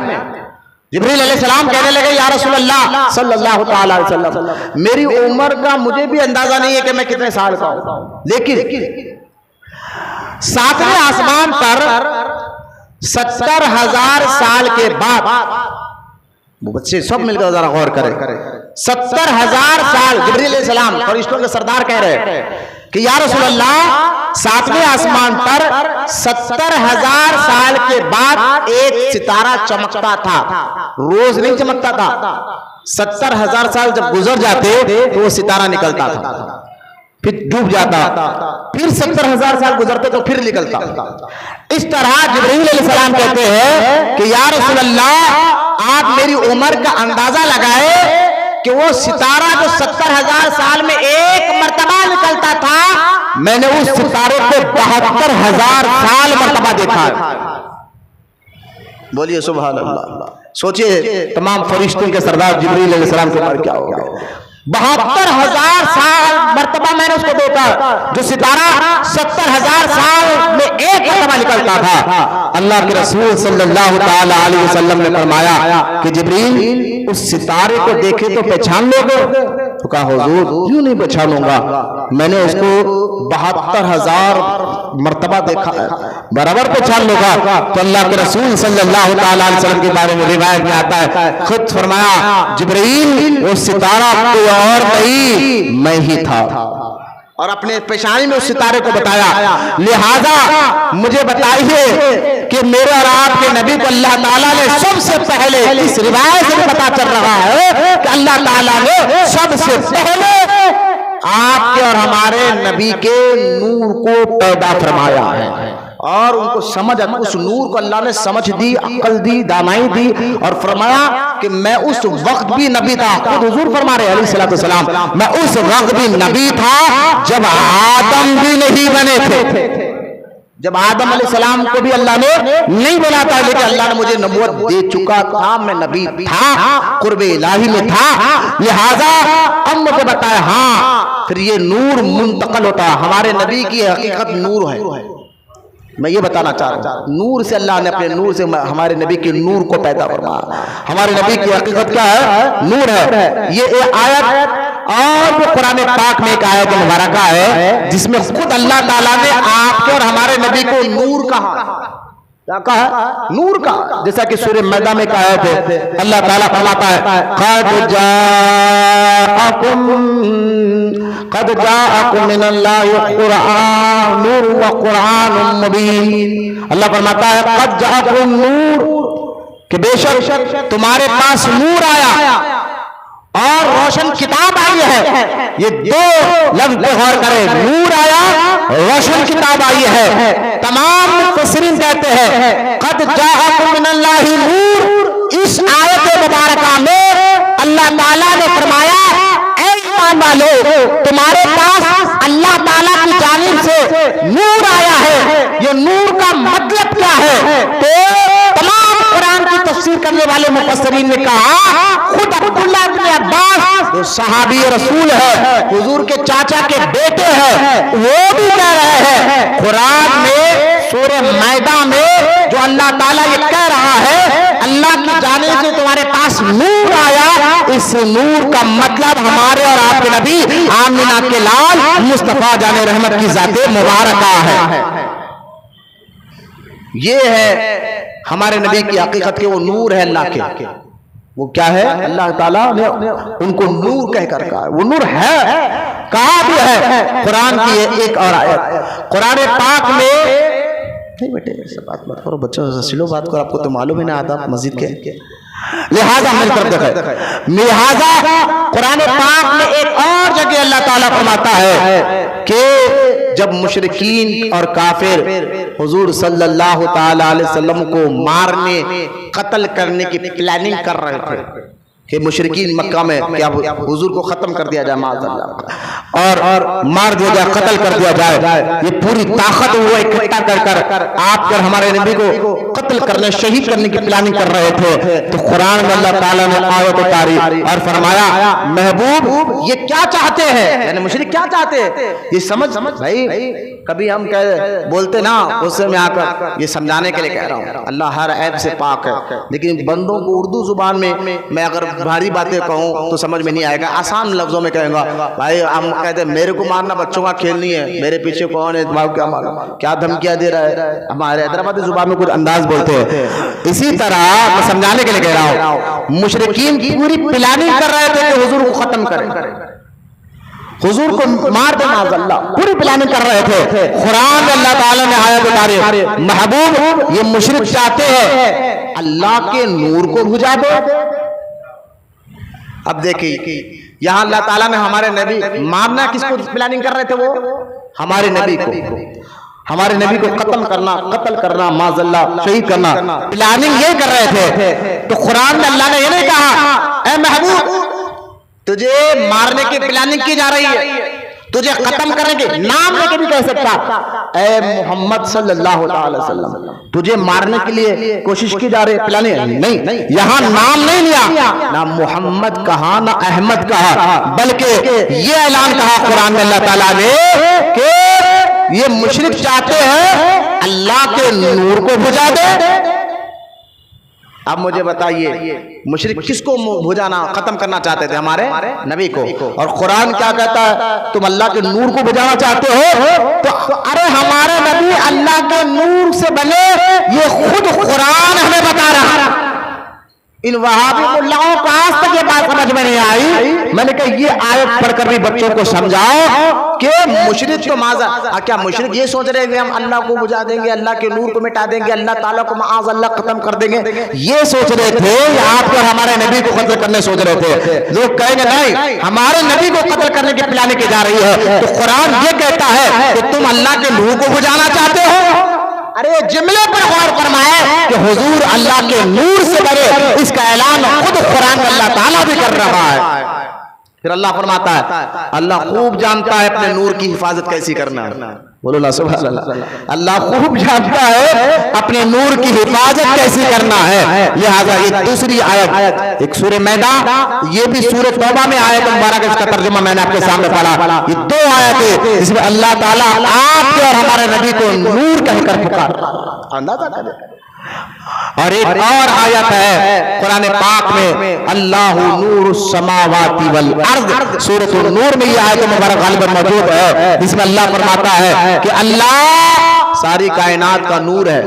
جبرائیل علیہ السلام کہنے لگے یا رسول اللہ صلی اللہ تعالی علیہ وسلم، میری عمر کا مجھے بھی اندازہ نہیں ہے کہ میں کتنے سال کا ہوں، لیکن 7ویں آسمان پر 70,000 سال کے بعد، وہ بچے سب مل کر ذرا غور کریں، 70,000 سال جبرائیل علیہ السلام فرشتوں کے سردار کہہ رہے ہیں کہ یا رسول اللہ 7ویں آسمان پر 70,000 سال کے بعد ایک ستارہ چمکتا تھا، روز نہیں چمکتا تھا، 70,000 سال جب گزر جاتے تو وہ ستارہ نکلتا تھا، پھر ڈوب جاتا، پھر 70,000 سال گزرتے تو پھر نکلتا۔ اس طرح جبرائیل علیہ السلام کہتے ہیں کہ یا رسول اللہ آپ میری عمر کا اندازہ لگائے کہ وہ ستارہ جو 70,000 سال میں ایک مرتبہ نکلتا تھا، میں نے اس ستارے کو 72,000 سال مرتبہ دیکھا ہے۔ بولیے سبحان اللہ۔ سوچئے تمام فرشتوں کے سردار جبرائیل علیہ السلام کے عمر کیا ہوگا، 72,000 سال مرتبہ میں نے اس کو دیکھا، جو ستارہ 70,000 سال میں ایک مرتبہ نکلتا تھا۔ اللہ کے رسول صلی اللہ تعالی علیہ وسلم نے فرمایا کہ جبرائیل اس ستارے کو دیکھے تو پہچان لو گے؟ تو کہا حضور کیوں نہیں پہچانوں گا، میں نے اس کو 72,000 مرتبہ دیکھا ہے، برابر پہچان لو گا۔ تو اللہ کے رسول صلی اللہ تعالی علیہ وسلم کے بارے میں روایت میں آتا ہے، خود فرمایا جبرائیل وہ ستارہ کوئی اور نہیں میں ہی تھا، اور اپنے پیشانی میں اس ستارے کو بتایا، لہذا مجھے بتائیے کہ میرے اور آپ کے نبی کو اللہ تعالیٰ نے سب سے پہلے، اس روایت سے پتا چل رہا ہے کہ اللہ تعالیٰ نے سب سے پہلے آپ کے اور ہمارے نبی کے نور کو پیدا فرمایا ہے، اور ان کو سمجھ، اس نور کو اللہ نے سمجھ دی، عقل دی، دانائی دی، اور فرمایا کہ میں اس وقت بھی نبی تھا، خود حضور فرما رہے علیہ السلام، میں اس وقت بھی نبی تھا جب آدم بھی نہیں بنے تھے، جب آدم علیہ السلام کو بھی اللہ نے نہیں بنا تھا، لیکن اللہ نے مجھے نبوت دے چکا تھا، میں نبی تھا، قرب الہی میں تھا، لہذا اب مجھے بتایا ہاں پھر یہ نور منتقل ہوتا ہے، ہمارے نبی کی حقیقت نور ہے، میں یہ بتانا چاہ رہا ہوں، نور سے اللہ نے اپنے نور سے ہمارے نبی کے نور کو پیدا فرمایا، ہمارے نبی کی حقیقت کیا ہے؟ نور ہے۔ یہ ایک آیت اور وہ قرآن پاک میں ایک آیت مبارکہ ہے جس میں خود اللہ تعالیٰ نے آپ کے اور ہمارے نبی کو نور کہا، کیا کہا؟ نور کا، جیسا کہ سورہ مائدہ میں کہا ہے، اللہ تعالیٰ فرماتا ہے قد جاءکم من اللہ قرآن نور و قرآن مبین، اللہ فرماتا ہے قد جاءکم نور، کہ بے شک تمہارے پاس نور آیا اور روشن کتاب آئی ہے، یہ دو لفظ پہ غور کریں، نور آیا، روشن کتاب آئی ہے۔ تمام مفسرین کہتے ہیں قد جاءکم من اللہ نور، اس آیت مبارکہ میں اللہ تعالیٰ نے فرمایا اے ایمان والو تمہارے پاس اللہ تعالیٰ کی جانب سے نور آیا ہے، یہ نور کا مطلب کیا ہے؟ تو تمام قرآن کی تفسیر کرنے والے مفسرین نے کہا خود عبداللہ بن عباس جو صحابی رسول ہے، حضور کے چاچا کے بیٹے ہیں، وہ بھی کہہ رہے ہیں قرآن میں سورہ مائدہ میں جو اللہ تعالیٰ یہ کہہ رہا ہے اللہ کی جانب سے تمہارے پاس نور آیا، اس نور کا مطلب ہمارے اور آپ کے نبی آمینہ کے لال مصطفیٰ جان رحمت کی ذات مبارکہ ہے۔ یہ ہے ہمارے نبی کی حقیقت کے وہ نور ہے اللہ کے، وہ کیا ہے؟ اللہ تعالیٰ نے ان کو نور کہہ کر کہا، وہ نور ہے، کہا بھی ہے۔ قرآن کی ایک اور آیت قرآن پاک میں، نہیں بیٹے ایسا بات مت کرو، بچوں سے سلو بات کرو، آپ کو تو معلوم ہی نہ آداب مسجد کے، لہذا میری طرف دیکھیں، لہذا قرآن پاک میں ایک اور جگہ اللہ تعالیٰ فرماتا ہے کہ جب مشرکین اور کافر حضور صلی اللہ تعالی علیہ وسلم کو مارنے قتل کرنے کی پلاننگ کر رہے تھے کہ مشرکین مکہ میں کیا حضور کو ختم کر دیا جائے معاذ اللہ اور مار دیا جائے، قتل کر دیا جائے، یہ پوری طاقت وہ اکٹھا کر آپ کر ہمارے نبی کو قتل کرنے شہید کرنے کی پلاننگ کر رہے تھے، تو قرآن میں اللہ تعالیٰ نے آیت اتاری اور فرمایا محبوب یہ کیا چاہتے ہیں، یعنی مشرک کیا چاہتے ہیں یہ سمجھ بھائی، کبھی ہم بولتے نا غصے میں آ کر یہ سمجھانے کے لیے کہہ رہا ہوں اللہ ہر عیب سے پاک ہے، لیکن بندوں کو اردو زبان میں اگر بھاری باتیں کہوں تو سمجھ میں نہیں آئے گا، آسان لفظوں میں کہوں گا بھائی ہم کہتے ہیں میرے کو مارنا بچوں کا کھیل نہیں ہے، میرے پیچھے کون ہے کیا مارنا، کیا دھمکیاں دے رہا ہے، ہمارے حیدرآبادی زبان میں کچھ انداز بولتے ہیں، اسی طرح میں سمجھانے کے لیے کہہ رہا ہوں مشرکین پوری پلاننگ کر رہے تھے کہ حضور کو ختم کریں، حضور کو مار دے معاذ اللہ، پوری پلاننگ کر رہے تھے، قرآن میں اللہ تعالیٰ نے آیت اتاری محبوب یہ مشرک چاہتے ہیں اللہ کے نور کو بجھا دو۔ اب دیکھیں یہاں اللہ تعالیٰ نے ہمارے نبی مارنا کس کو پلاننگ کر رہے تھے، وہ ہمارے نبی کو قتل کرنا معاذ اللہ شہید کرنا پلاننگ یہ کر رہے تھے، تو قرآن میں اللہ نے یہ نہیں کہا اے محبوب تجھے مارنے کی پلاننگ کی جا رہی ہے، تجھے ختم کریں گے، نام لے کے بھی کہہ سکتا اے محمد صلی اللہ علیہ وسلم تجھے مارنے کے لیے کوشش کی جا رہی ہے، پلاننگ نہیں، یہاں نام نہیں لیا، نہ محمد کہا نہ احمد کہا، بلکہ یہ اعلان کہا قرآن میں اللہ تعالیٰ نے کہ یہ مشرک چاہتے ہیں اللہ کے نور کو بجھا دے۔ اب مجھے بتائیے مشرک کس کو بجھانا ختم کرنا چاہتے تھے، ہمارے نبی کو، اور قرآن کیا کہتا ہے تم اللہ کے نور کو بجھانا چاہتے ہو، تو ارے ہمارے نبی اللہ کے نور سے بنے، یہ خود قرآن ہمیں بتا رہا ہے۔ ان وہابی ملاؤں کو آج تک یہ بات سمجھ میں نہیں آئی، میں نے کہا یہ آیت پڑھ کر بھی بچوں کو سمجھاؤ کہ مشرک تو کیا مشرک یہ سوچ رہے کہ ہم اللہ کو بجھا دیں گے، اللہ کے نور کو مٹا دیں گے، اللہ تعالیٰ کو معاذ اللہ ختم کر دیں گے، یہ سوچ رہے تھے یا آپ کو ہمارے نبی کو قتل کرنے سوچ رہے تھے؟ لوگ کہیں گے نہیں ہمارے نبی کو قتل کرنے کی پلاننگ کی جا رہی ہے، تو قرآن یہ کہتا ہے کہ تم اللہ کے نور کو بجھانا چاہتے ہو۔ ارے جملے پر غور فرمائے کہ حضور اللہ کے نور سے بنے، اس کا اعلان خود قرآن میں اللہ تعالیٰ بھی کر رہا ہے۔ پھر اللہ فرماتا ہے اللہ خوب جانتا ہے اپنے نور کی حفاظت کیسی کرنا ہے، بولو اللہ سبحان اللہ، اللہ خوب جانتا ہے اپنے نور کی حفاظت کیسی کرنا ہے، لہذا یہ دوسری آیت ایک سورہ میدہ، یہ بھی سورہ توبہ میں آیت مبارکہ، اس کا ترجمہ میں نے آپ کے سامنے پڑھا، یہ دو آیتیں جس میں اللہ تعالیٰ آپ کے اور ہمارے نبی کو نور کہہ کر پکارتا، اندازہ کریں۔ اور ایک اور آیت ہے قرآن پاک میں اللہ نور السماوات والارض، سورۃ النور میں یہ آیت مبارک غالباً موجود ہے، جس میں اللہ فرماتا ہے کہ اللہ ساری کائنات کا نور ہے،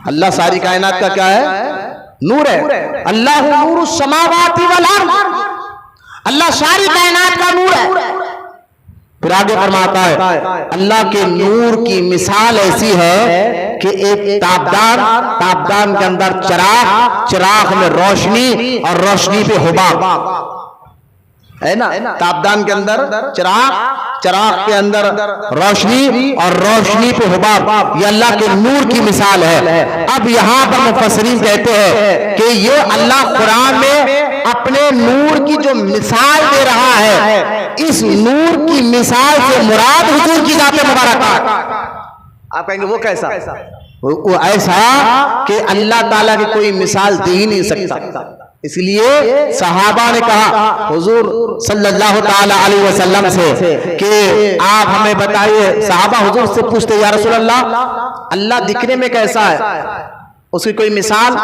اللہ ساری کائنات کا کیا ہے؟ نور ہے، اللہ نور السماوات والارض، اللہ ساری کائنات کا نور ہے۔ پھر آگے فرماتا ہے اللہ کے نور کی مثال ایسی ہے کہ ایک تابدان کے اندر چراغ میں روشنی اور روشنی پہ حباب ہے نا، تابدان کے اندر چراغ کے اندر روشنی اور روشنی پہ حباب، یہ اللہ کے نور کی مثال ہے۔ اب یہاں پر مفسرین کہتے ہیں کہ یہ اللہ قرآن میں اپنے نور کی جو مثال دے رہا ہے، اس نور کی مثال سے مراد حضور کی ذات مبارک ہے۔ آپ کہیں گے وہ کیسا؟ وہ ایسا کہ اللہ تعالیٰ کی کوئی مثال دے ہی نہیں سکتا، اس لیے صحابہ نے کہا حضور صلی اللہ تعالی علیہ وسلم سے کہ آپ ہمیں بتائیے، صحابہ حضور سے پوچھتے یا رسول اللہ دکھنے میں کیسا ہے، اس کی کوئی مثال؟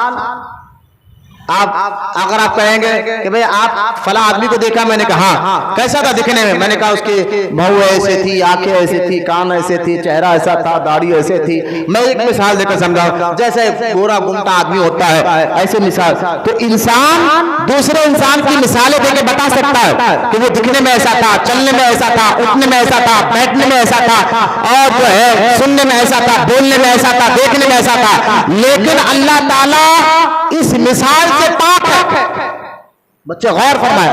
اگر آپ کہیں گے کہ بھئی آپ فلاں آدمی کو دیکھا، میں نے کہا ہاں کیسا تھا دکھنے میں، میں نے کہا اس کی بہو ایسے تھی، آنکھیں ایسے تھی، کان ایسے تھی، چہرہ ایسا تھا، داڑھی ایسے تھی، میں ایک مثال دے کر سمجھا جیسے گورا گمٹا آدمی ہوتا ہے ایسے مثال۔ تو انسان دوسرے انسان کی مثالیں دے کے بتا سکتا ہے کہ وہ دکھنے میں ایسا تھا، چلنے میں ایسا تھا، اٹھنے میں ایسا تھا، بیٹھنے میں ایسا تھا، اور جو ہے سننے میں ایسا تھا، بولنے میں ایسا تھا، دیکھنے میں ایسا تھا، لیکن اللہ تعالیٰ اس مثال سے پاک ہے. بچے غور فرمائے.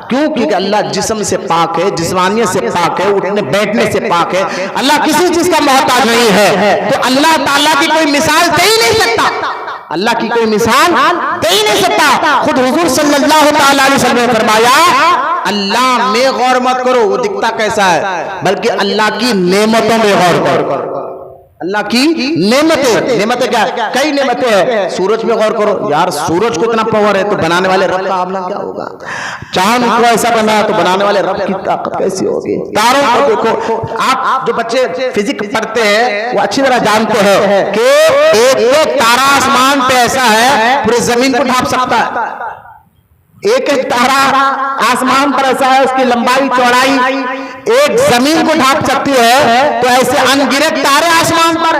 کیوں؟ کیونکہ اللہ جسم سے پاک ہے، جسمانیت سے پاک ہے، اٹھنے بیٹھنے سے پاک ہے. اللہ کسی چیز کا محتاج نہیں ہے. تو اللہ تعالیٰ کی کوئی مثال دے ہی نہیں سکتا. اللہ کی کوئی مثال دے ہی نہیں سکتا. خود حضور صلی اللہ تعالیٰ علیہ وسلم نے فرمایا اللہ میں غور مت کرو وہ دکھتا کیسا ہے، بلکہ اللہ کی نعمتوں میں غور کرو. اللہ کی نعمتیں کیا ہے؟ کئی نعمتیں ہیں. سورج میں غور کرو. یار سورج کو اتنا پاور ہے تو بنانے والے رب کا عملہ کیا ہوگا؟ چاند کو ایسا بنا تو بنانے والے رب کی طاقت کیسی ہوگی؟ تاروں کو دیکھو. آپ جو بچے فزکس پڑھتے ہیں وہ اچھی طرح جانتے ہیں کہ ایک تارا آسمان پہ ایسا ہے پورے زمین کو ڈھانپ سکتا ہے. ایک تارا آسمان پر ایسا ہے اس کی لمبائی چوڑائی ایک زمین کو ڈھانپ سکتی ہے. تو ایسے ان گنت تارے آسمان پر.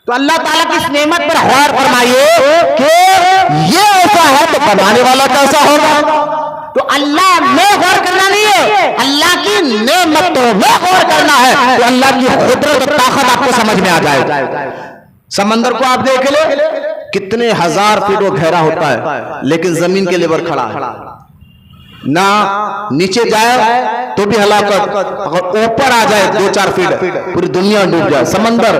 تو اللہ تعالیٰ کی اس نعمت پر غور فرمائیے کہ یہ ایسا ہے تو بنانے والا کیسا ہوگا. تو اللہ میں غور کرنا نہیں ہے، اللہ کی نعمتوں میں غور کرنا ہے. تو اللہ کی قدرت اور طاقت آپ کو سمجھ میں آ جائے. سمندر کو آپ دیکھ لیں کتنے ہزار فٹ وہ گہرا ہوتا ہے لیکن زمین کے لیبر کھڑا ہے. نہ نیچے جائے تو بھی ہلاکت، اگر اوپر آ جائے 2-4 فٹ پوری دنیا ڈوب جائے. سمندر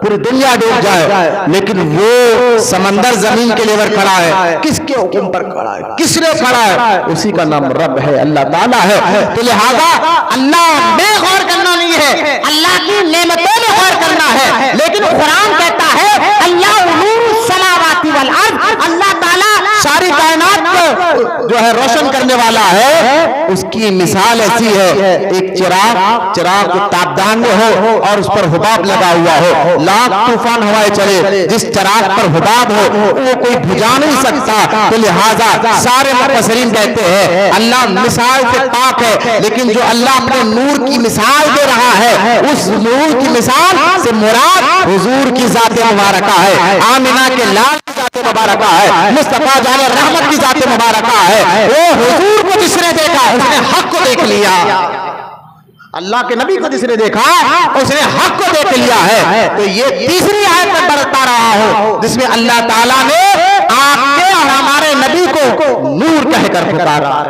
پوری دنیا ڈوب جائے لیکن وہ سمندر زمین کے لیبر کھڑا ہے. کس کے حکم پر کھڑا ہے؟ کس نے کھڑا ہے؟ اسی کا نام رب ہے، اللہ تعالیٰ ہے. تو لہذا اللہ میں غور کرنا نہیں ہے، اللہ کی نعمتوں میں غور کرنا ہے. لیکن قرآن کہتا ہے اللہ نور السماوات والارض، اللہ تعالیٰ ساری کائنات کو جو ہے روشن کرنے والا ہے. اس کی مثال ایسی ہے ایک چراغ کو تابدان میں ہو اور اس پر حباب لگا ہوا ہو، لاکھ طوفان ہوائیں چلے، جس چراغ پر حباب ہو وہ کوئی بجھا نہیں سکتا. تو لہذا سارے مفسرین کہتے ہیں اللہ مثال سے پاک ہے، لیکن جو اللہ اپنے نور کی مثال دے رہا ہے اس نور کی مثال سے مراد حضور کی ذات مبارکہ ہے، آمنہ کے لال کی ذات مبارکہ ہے، مصطفیٰ جان رحمت کی ذات مبارکہ ہے. وہ حضور کو جس نے دیکھا اس نے حق کو دیکھ لیا. اللہ کے نبی کو جس نے دیکھا اس نے حق کو دیکھ لیا ہے. تو یہ تیسری آیت میں بتا رہا ہوں جس میں اللہ تعالیٰ نے آپ کے اور ہمارے نبی کو نور کہہ کر پکارا.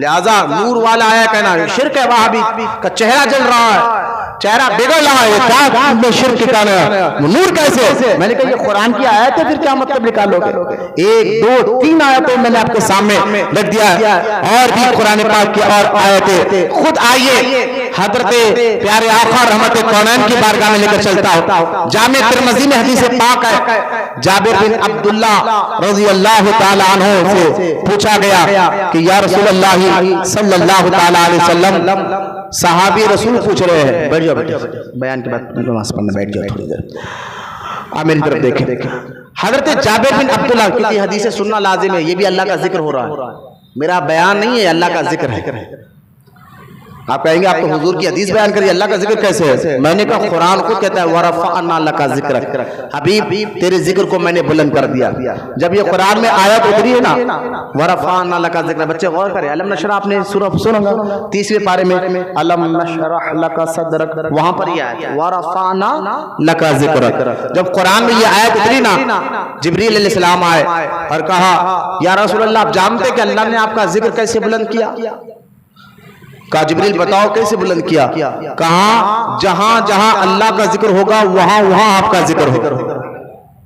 لہذا نور والا ہے کہنا شرک ہے. وہابی کا چہرہ جل رہا ہے، چہرہ بگڑ رہا ہے، کیا میں شرک کہنا ہے؟ نور کیسے؟ میں نے کہا یہ قرآن کی آیت ہے، پھر کیا مطلب نکالو گے؟ 1 2 3 آیتیں میں نے آپ کے سامنے رکھ دیا ہے اور بھی قرآن پاک کی اور آیتیں. خود آئیے حضرت پیارے آقا رحمت کونین کی بارگاہ میں لے کر چلتا ہوں. جامع ترمذی میں حدیث پاک ہے، جابر بن عبداللہ رضی اللہ تعالی عنہ سے پوچھا گیا کہ یا رسول اللہ صلی اللہ تعالی علیہ وسلم، صحابی رسول پوچھ رہے ہیں. بیٹھ جاؤ بیان کے بعد نماز پڑھنے بیٹھ جاؤ تھوڑی دیر. آپ میری طرف دیکھیں. حضرت جابر بن عبداللہ کی حدیثیں سننا لازم ہے. یہ بھی اللہ کا ذکر ہو رہا ہے، میرا بیان نہیں ہے، اللہ کا ذکر ہے. آپ کہیں گے آپ تو حضور کی حدیث بیان کریے، اللہ کا ذکر کیسے ہے؟ میں نے کہا قرآن خود کہتا ہے وَرَفَعْنَا لَكَ ذِكْرَكَ، حبیب تیرے ذکر کو میں نے بلند کر دیا. جب یہ قرآن میں آیت اتری ہے نا وَرَفَعْنَا لَكَ ذِكْرَكَ، بچے غور کریں. علم نشرح آپ نے سورہ سنا گا 30ویں پارے میں علم نشرح لَكَ صَدْرَكَ، وہاں پر یہ آیت وَرَفَعْنَا لَكَ ذِكْرَكَ. جب قرآن میں یہ آیت اتری نا جبریل علیہ السلام آئے اور کہا یا رسول اللہ آپ جانتے کہ اللہ نے آپ کا ذکر کیسے بلند کیا؟ کہا جبریل بتاؤ کیسے بلند کیا؟ کہاں جہاں جہاں اللہ کا ذکر ہوگا وہاں وہاں آپ کا ذکر ہوگا.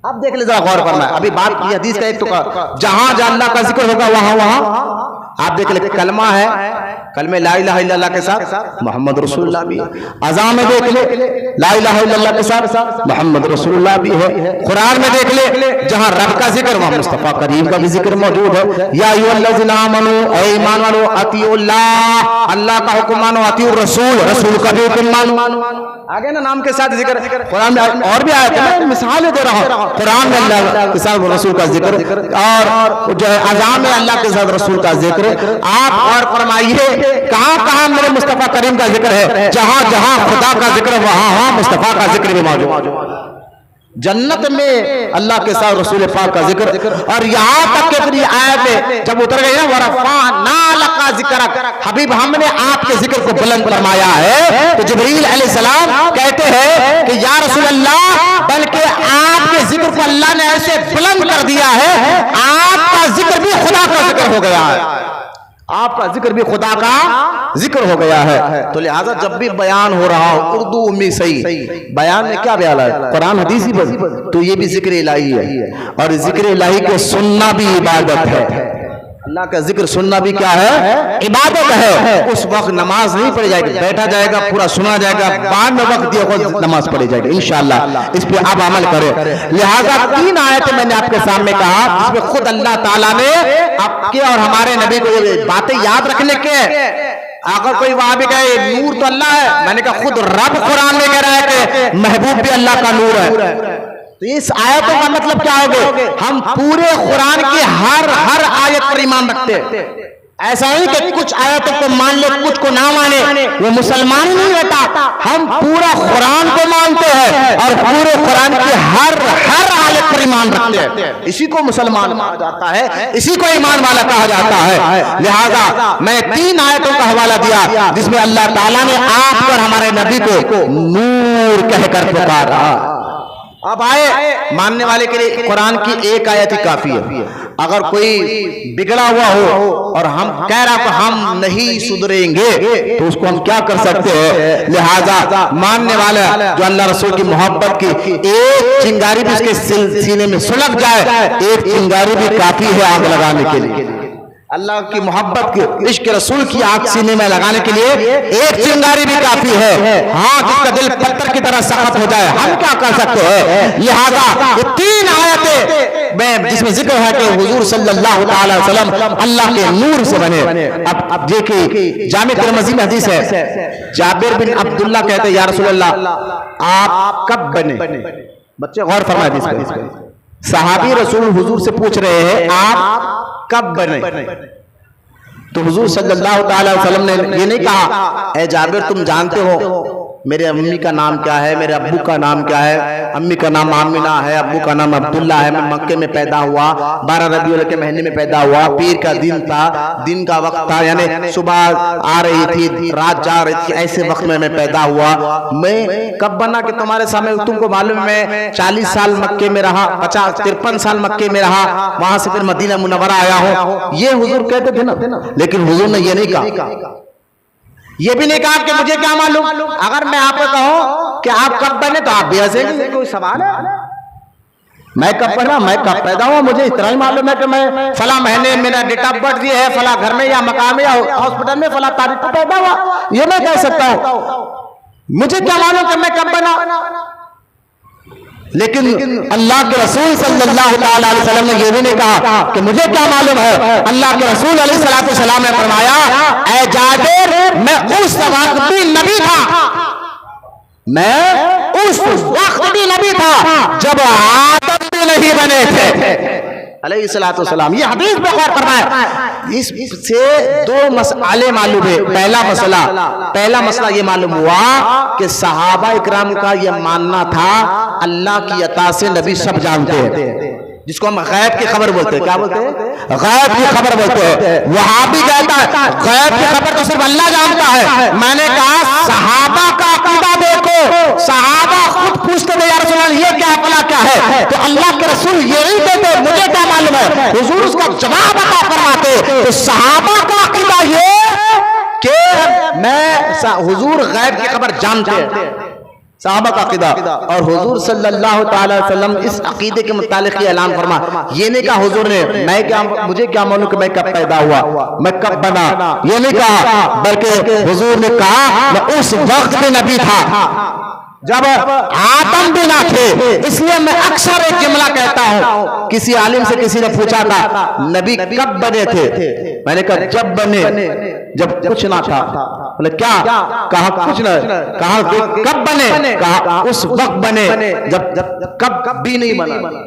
آپ دیکھ لیں ذرا غور کرنا ہے. ابھی بات کی حدیث کا ایک تو جہاں جہاں اللہ کا ذکر ہوگا وہاں وہاں آپ دیکھ لیں. کلمہ ہے، کلمہ لا الہ الا اللہ کے ساتھ محمد رسول اللہ بھی. اذان میں دیکھ لیں لا الہ الا اللہ کے ساتھ محمد رسول اللہ بھی ہے. قرآن میں دیکھ لیں جہاں رب کا ذکر وہاں مصطفیٰ کریم کا بھی ذکر موجود ہے. یا ایھا الذین آمنوا، اے ایمان والو، اطیعوا اللہ، اللہ کا حکم مانو، اطیعوا الرسول، رسول کا بھی حکم مانو. آگے نا نام کے ساتھ ذکر. قرآن میں اور بھی آیت ہے، میں مثالیں دے رہا ہوں. قرآن میں اللہ کے ساتھ رسول کا ذکر اور جو ہے اذان میں اللہ کے ساتھ رسول کا ذکر. آپ اور فرمائیے کہاں کہاں میرے مصطفیٰ کریم کا ذکر ہے؟ جہاں جہاں خدا کا ذکر ہے وہاں وہاں مصطفیٰ کا ذکر بھی موجود. جنت میں اللہ کے ساتھ رسول پاک کا ذکر. اور یہاں تک کہ پھر یہ آیت جب اتر گئی نا وَرَفَعْنَا لَكَ ذِكْرَكَ، حبیب ہم نے آپ کے ذکر کو بلند فرمایا ہے. تو جبریل علیہ السلام کہتے ہیں کہ یا رسول اللہ بلکہ آپ کے ذکر کو اللہ نے ایسے بلند کر دیا ہے، آپ کا ذکر بھی خدا کا ذکر ہو گیا ہے، آپ کا ذکر بھی خدا کا ذکر ہو گیا ہے۔ تو لہٰذا جب بھی بیان ہو رہا ہو اردو امی صحیح، بیان میں کیا بیان ہے؟ قرآن حدیث ہی بس، تو یہ بھی ذکر الہی ہے، اور ذکر الہی کو سننا بھی عبادت ہے۔ اللہ کا ذکر سننا بھی کیا ہے؟ عبادت ہے۔ اس وقت نماز نہیں پڑھی جائے گی، بیٹھا جائے گا، پورا سنا جائے گا، بعد میں وقت دیا خود نماز پڑھی جائے گی انشاءاللہ۔ اس پہ آپ عمل کریں۔ لہٰذا 3 آیتیں میں نے آپ کے سامنے کہا جس میں خود اللہ تعالیٰ نے آپ کے اور ہمارے نبی کو یہ باتیں یاد رکھنے کے، اگر کوئی وہاں بھی کہے نور تو اللہ ہے، میں نے کہا خود رب قرآن میں کہہ رہا ہے کہ محبوب بھی اللہ کا نور ہے۔ تو اس آیتوں کا مطلب کیا ہوگا؟ ہم پورے قرآن کی ہر آیت پر ایمان رکھتے ہیں۔ ایسا نہیں کہ کچھ آیتوں کو مان لے کچھ کو نہ مانے، وہ مسلمان ہی نہیں ہوتا۔ ہم پورا قرآن کو مانتے ہیں اور پورے قرآن کی ہر آیت پر ایمان رکھتے ہیں، اسی کو مسلمان کہا جاتا ہے، اسی کو ایمان والا کہا جاتا ہے۔ لہذا میں 3 آیتوں کا حوالہ دیا جس میں اللہ تعالیٰ نے آپ اور ہمارے نبی کو نور کہہ کر پکارا۔ اب آئے ماننے والے کے لیے قرآن کی ایک آیت ہی کافی ہے۔ اگر کوئی بگڑا ہوا ہو اور ہم کہہ رہا کہ ہم نہیں سدھریں گے تو اس کو ہم کیا کر سکتے ہیں؟ لہذا ماننے والا جو اللہ رسول کی محبت کی ایک چنگاری بھی اس کے سینے میں سلگ جائے، ایک چنگاری بھی کافی ہے آگ لگانے کے لیے۔ اللہ کی محبت کی عشق رسول کی آگ سینے میں لگانے کے لیے ایک چنگاری بھی کافی ہے۔ ہاں جس کا دل پتھر کی طرح سخت ہو جائے ہم کیا کر سکتے ہیں؟ لہذا یہ 3 آیتیں جس میں ذکر ہے کہ حضور صلی اللہ تعالی وسلم اللہ کے نور سے بنے۔ اب دیکھیں جامع ترمذی میں حدیث ہے، جابر بن عبداللہ کہتے ہیں یا رسول اللہ آپ کب بنے؟ بچے غور فرمائیں حدیث پہ۔ صحابی رسول حضور سے پوچھ رہے ہیں آپ کب بنے؟ تو حضور صلی اللہ تعالی وسلم نے یہ نہیں کہا اے جابر تم جانتے ہو میرے امی کا نام کیا ہے، میرے ابو کا نام کیا ہے؟ امی کا نام آمنہ ہے، ابو کا نام عبداللہ ہے، میں مکے میں پیدا ہوا، 12 ربیع الاول کے مہینے میں پیدا ہوا، پیر کا دن تھا، دن کا وقت تھا، یعنی صبح آ رہی تھی رات جا رہی تھی، ایسے وقت میں پیدا ہوا۔ میں کب بنا کہ تمہارے سامنے تم کو معلوم ہے میں 40 سال مکے میں رہا، 53 سال مکے میں رہا، وہاں سے پھر مدینہ منورہ آیا ہوں، یہ حضور کہتے تھے نا۔ لیکن حضور نے یہ نہیں کہا، یہ بھی نہیں کہا کہ مجھے کیا معلوم۔ اگر میں آپ کو کہوں کہ آپ کب بنے تو آپ بھی ہنسیں گے، کوئی سوال ہے؟ میں کب بنا، میں کب پیدا ہوا، مجھے اتنا ہی معلوم ہے کہ میں فلاں مہینے میرا ڈیٹ آف برتھ یہ ہے، فلاں گھر میں یا مقام میں یا ہاسپٹل میں فلاں تاریخ کو پیدا ہوا، یہ میں کہہ سکتا ہوں۔ مجھے کیا معلوم کہ میں کب بنا؟ لیکن اللہ کے رسول صلی اللہ علیہ وسلم نے یہ بھی نہیں کہا کہ مجھے کیا معلوم ہے۔ اللہ کے رسول علیہ السلام نے فرمایا اے جابر میں اس وقت بھی نبی تھا، میں اس وقت بھی نبی تھا جب آدم بھی نہیں بنے تھے علیہ السلام۔ یہ حدیث میں غور فرمائے، اس سے 2 مسئلے معلوم ہے۔ پہلا مسئلہ یہ معلوم ہوا کہ صحابہ اکرام کا یہ ماننا تھا اللہ کی عطا سے نبی سب جانتے ہیں، جس کو ہم غیب کی خبر بولتے ہیں۔ کیا بولتے ہیں؟ غیب کی خبر بولتے ہیں۔ وہاں بھی کہتا ہے غیب کی خبر تو صرف اللہ جانتا ہے۔ میں نے کہا صحابہ کا عقیدہ دیکھو، صحابہ خود پوچھتے تھے یا رسول اللہ یہ کیا فلاں کیا ہے، تو اللہ کے رسول یہ نہیں کہتے مجھے کیا معلوم ہے، حضور اس کا جواب عطا فرماتے۔ تو صحابہ کا عقیدہ یہ کہ حضور غیب کی خبر جانتے ہیں، صحابہ کا عقیدہ، اور حضور صلی اللہ تعالی وسلم اس عقیدے کے متعلق یہ اعلان فرما، یہ نہیں کہا حضور نے مجھے کیا معلوم کہ میں کب پیدا ہوا، میں کب بنا، یہ نہیں کہا، بلکہ حضور نے کہا میں اس وقت بھی نبی تھا جب آدم بھی نہ تھے۔ اس لیے میں اکثر ایک جملہ کہتا ہوں، کسی عالم سے کسی نے پوچھا تھا نبی کب بنے تھے، میں نے کہا جب بنے، جب کچھ نہ تھا۔ بولے کیا؟ کہا کچھ نہ۔ کہا کب بنے؟ کہا اس وقت بنے جب کب بھی نہیں بنا۔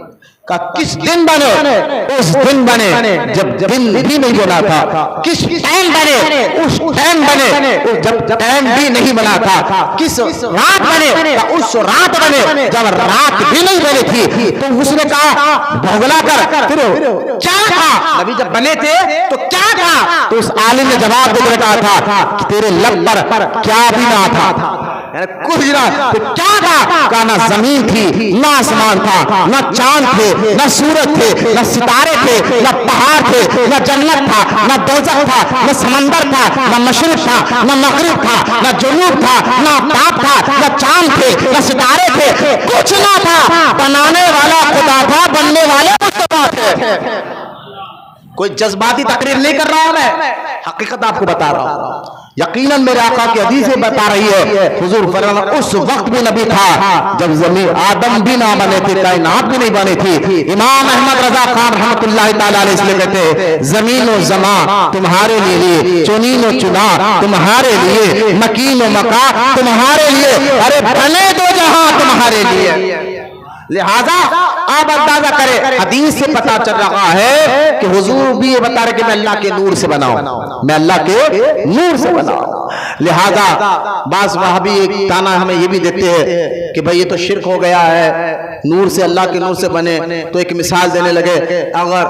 کہا کس دن بنے؟ اس دن بنے جب دن بھی نہیں بنا تھا۔ کس ٹائم بنے؟ اس ٹائم بنے جب ٹائم بھی نہیں بنا تھا۔ کس رات بنے؟ اس رات بنے جب رات بھی نہیں بنی تھی۔ تو اس نے کہا بھگلا کر پھر کیا کہا؟ نبی جب بنے تھے تو کیا کہا؟ تو اس عالم نے جواب دے کہا تھا کہ تیرے لب پر کیا بھی نہ تھا، کچھ نہ کیا تھا؟ کہا نہ زمین تھی، نہ آسمان تھا، نہ چاند تھے، نہ سورج تھے، نہ ستارے تھے، نہ پہاڑ تھے، نہ جنت تھا، نہ دوزخ تھا، نہ سمندر تھا، نہ مشرق تھا، نہ مغرب تھا، نہ جنوب تھا، نہ آفتاب تھا، نہ چاند تھے، نہ ستارے تھے، کچھ نہ تھا، بنانے والا خدا تھا، بننے والے مصطفیٰ تھے۔ کوئی جذباتی تقریر نہیں کر رہا ہوں میں، حقیقت آپ کو بتا رہا ہوں۔ یقیناً میرے آقا کی حدیث بتا رہی ہے، حضور فرمایا اس وقت بھی نبی تھا جب زمین آدم بھی نہ بنے تھے، کائنات بھی نہیں بنے تھی۔ امام احمد رضا خان رحمۃ اللہ تعالی علیہ وسلم کہتے ہیں زمین و زمان تمہارے لیے، چنین و چنا تمہارے لیے، مکین و مکا تمہارے لیے، ارے بنے دو جہاں تمہارے لیے۔ لہذا آپ اندازہ کریں، حدیث سے پتا چل رہا ہے کہ حضور بھی یہ بتا رہے کہ میں اللہ کے نور سے بنا ہوں، میں اللہ کے نور سے بنا ہوں۔ لہذا بعض وہابی ایک تانا ہمیں یہ بھی دیتے ہیں کہ بھئی یہ تو شرک ہو گیا ہے، نور سے اللہ کے نور سے بنے۔ تو ایک مثال دینے لگے، اگر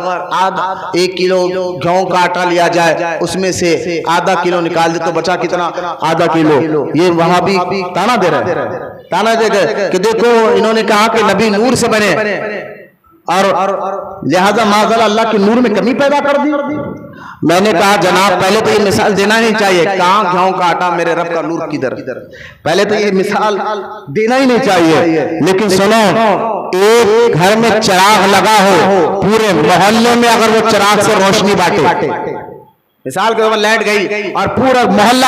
1 کلو گیہوں کا آٹا لیا جائے، اس میں سے آدھا کلو نکال دے تو بچا کتنا؟ آدھا کلو۔ یہ وہابی تانا دے رہے ہیں، تانا دے گئے کہ دیکھو انہوں نے کہا کہ نبی نور سے بنے اور لہذا معاذ اللہ کے نور میں کمی پیدا کر دی۔ میں نے کہا جناب پہلے تو یہ مثال دینا نہیں چاہیے، کہاں گیہوں کا آٹا میرے رب کا نور کدھر؟ پہلے تو یہ مثال دینا ہی نہیں چاہیے۔ لیکن سنو، ایک گھر میں چراغ لگا ہو، پورے محلے میں اگر وہ چراغ سے روشنی بانٹے، مثال کے اوپر لائٹ گئی اور پورا محلہ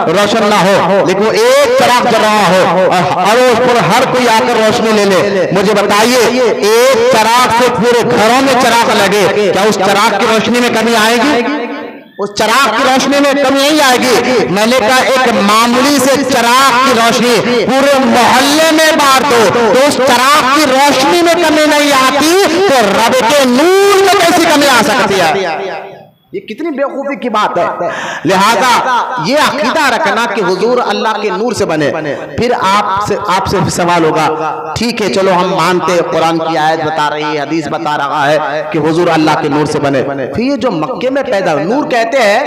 روشن نہ ہو، لیکن وہ ایک چراغ جل رہا ہو اور اس پر ہر کوئی آ کر روشنی لے لے، مجھے بتائیے ایک چراغ سے پورے گھروں میں چراغ لگے، کیا اس چراغ کی روشنی میں کمی آئے گی؟ اس چراغ کی روشنی میں کمی نہیں آئے گی۔ میں نے کہا ایک معمولی سے چراغ کی روشنی پورے محلے میں بانٹ دو تو اس چراغ کی روشنی میں کمی نہیں آتی، تو رب کے نور میں کیسی کمی آ سکتی ہے؟ یہ کتنی بیوقوفی کی بات ہے۔ لہذا یہ عقیدہ رکھنا کہ حضور اللہ کے نور سے بنے۔ پھر آپ سے سوال ہوگا، ٹھیک ہے چلو ہم مانتے ہیں، قرآن کی آیت بتا رہی ہے، حدیث بتا رہا ہے کہ حضور اللہ کے نور سے بنے، پھر یہ جو مکے میں پیدا نور کہتے ہیں،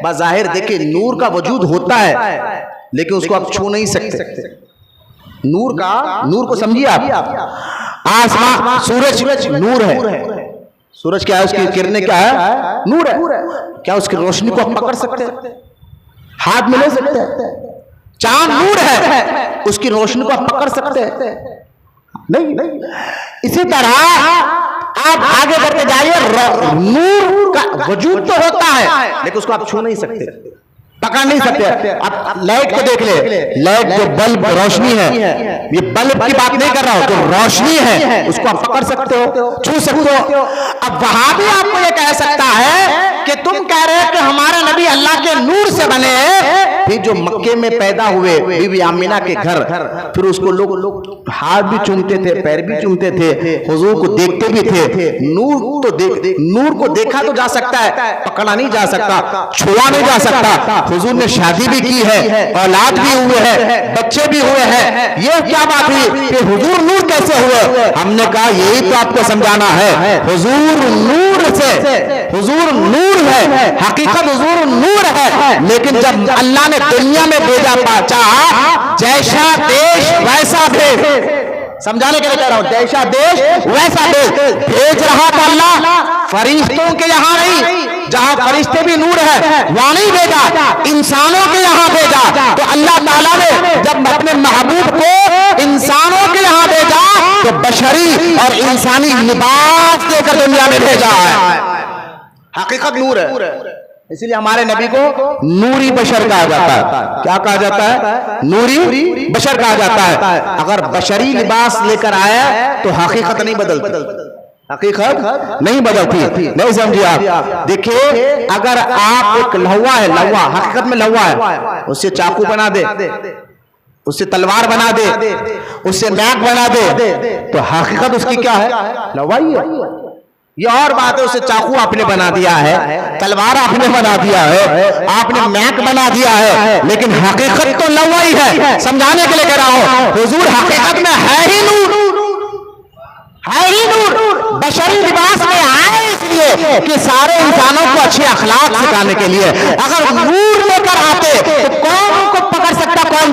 بظاہر دیکھیں نور کا وجود ہوتا ہے لیکن اس کو آپ چھو نہیں سکتے۔ نور کو سمجھیے آپ، آسمان سورج نور ہے، سورج کیا ہے؟ اس کی کرنیں کیا ہے؟ نور ہے۔ کیا اس کی روشنی کو آپ پکڑ سکتے ہیں؟ ہاتھ میں لے سکتے ہیں؟ چاند نور ہے، اس کی روشنی کو آپ پکڑ سکتے ہیں؟ نہیں۔ اسی طرح آپ آگے بڑھتے جائیے، نور کا وجود تو ہوتا ہے لیکن اس کو آپ چھو نہیں سکتے، پکڑ نہیں سکتے۔ آپ لائٹ کو دیکھ لیں، لائٹ جو بلب روشنی ہے، یہ بلب کی بات نہیں کر رہا ہوں، جو روشنی ہے اس کو آپ پکڑ سکتے ہو، چھو سکتے ہو۔ اب وہاں بھی آپ کو یہ کہہ سکتا ہے کہ تم کہہ رہے کہ ہمارے نبی اللہ کے نور سے بنے، پھر جو مکے میں پیدا ہوئے بی بی آمینہ کے گھر، پھر اس کو لوگ ہاتھ بھی چومتے تھے، پیر بھی چومتے تھے، حضور کو دیکھتے بھی تھے۔ نور کو دیکھا تو جا سکتا ہے، پکڑا نہیں جا سکتا، چھوا نہیں جا سکتا۔ حضور نے شادی بھی کی ہے، اولاد بھی ہوئے ہیں، بچے بھی ہوئے ہیں، یہ کیا بات ہوئی کہ حضور نور کیسے ہوئے؟ ہم نے کہا یہی تو آپ کو سمجھانا ہے، حضور نور ہے، حقیقت حضور نور ہے، لیکن جب اللہ نے دنیا میں بھیجا چاہا جیسا دیش ویسا دیش، سمجھانے کے لیے کہہ رہا ہوں، جیسا دیش ویسا دیش بھیج رہا تھا اللہ، فرشتوں کے یہاں نہیں، جہاں فرشتے بھی نور ہے وہاں نہیں بھیجا، انسانوں کے یہاں بھیجا۔ تو اللہ تعالیٰ نے جب اپنے محبوب کو انسانوں کے یہاں بھیجا تو بشری اور انسانی لباس دے کر دنیا میں بھیجا ہے۔ حقیقت نور ہے، اس لیے ہمارے نبی کو نوری بشر کہا جاتا ہے۔ کیا کہا جاتا ہے؟ نوری بشر کہا جاتا ہے۔ اگر بشری لباس لے کر آیا تو حقیقت نہیں بدلتی، حقیقت نہیں بدلتی، نہیں سمجھے آپ؟ دیکھیے اگر آپ ایک لہوا ہے، لہوا حقیقت میں لہوا ہے، اس سے چاقو بنا دے، اس سے تلوار بنا دے، اس سے میک بنا دے، تو حقیقت اس کی کیا ہے؟ لہوا ہی ہے۔ یہ اور بات ہے، اسے چاقو آپ نے بنا دیا ہے، تلوار آپ نے بنا دیا ہے، آپ نے میک بنا دیا ہے، لیکن حقیقت تو لہوا ہی ہے۔ سمجھانے کے لیے کہہ رہا ہوں، حضور حقیقت میں ہے ہی نور، ہے ہی نور، بشری لباس میں آئے اس لیے کہ سارے انسانوں کو اچھے اخلاق سکھانے کے لیے۔ اگر نور لے کر آتے تو کون کو پکڑ سکتا، کون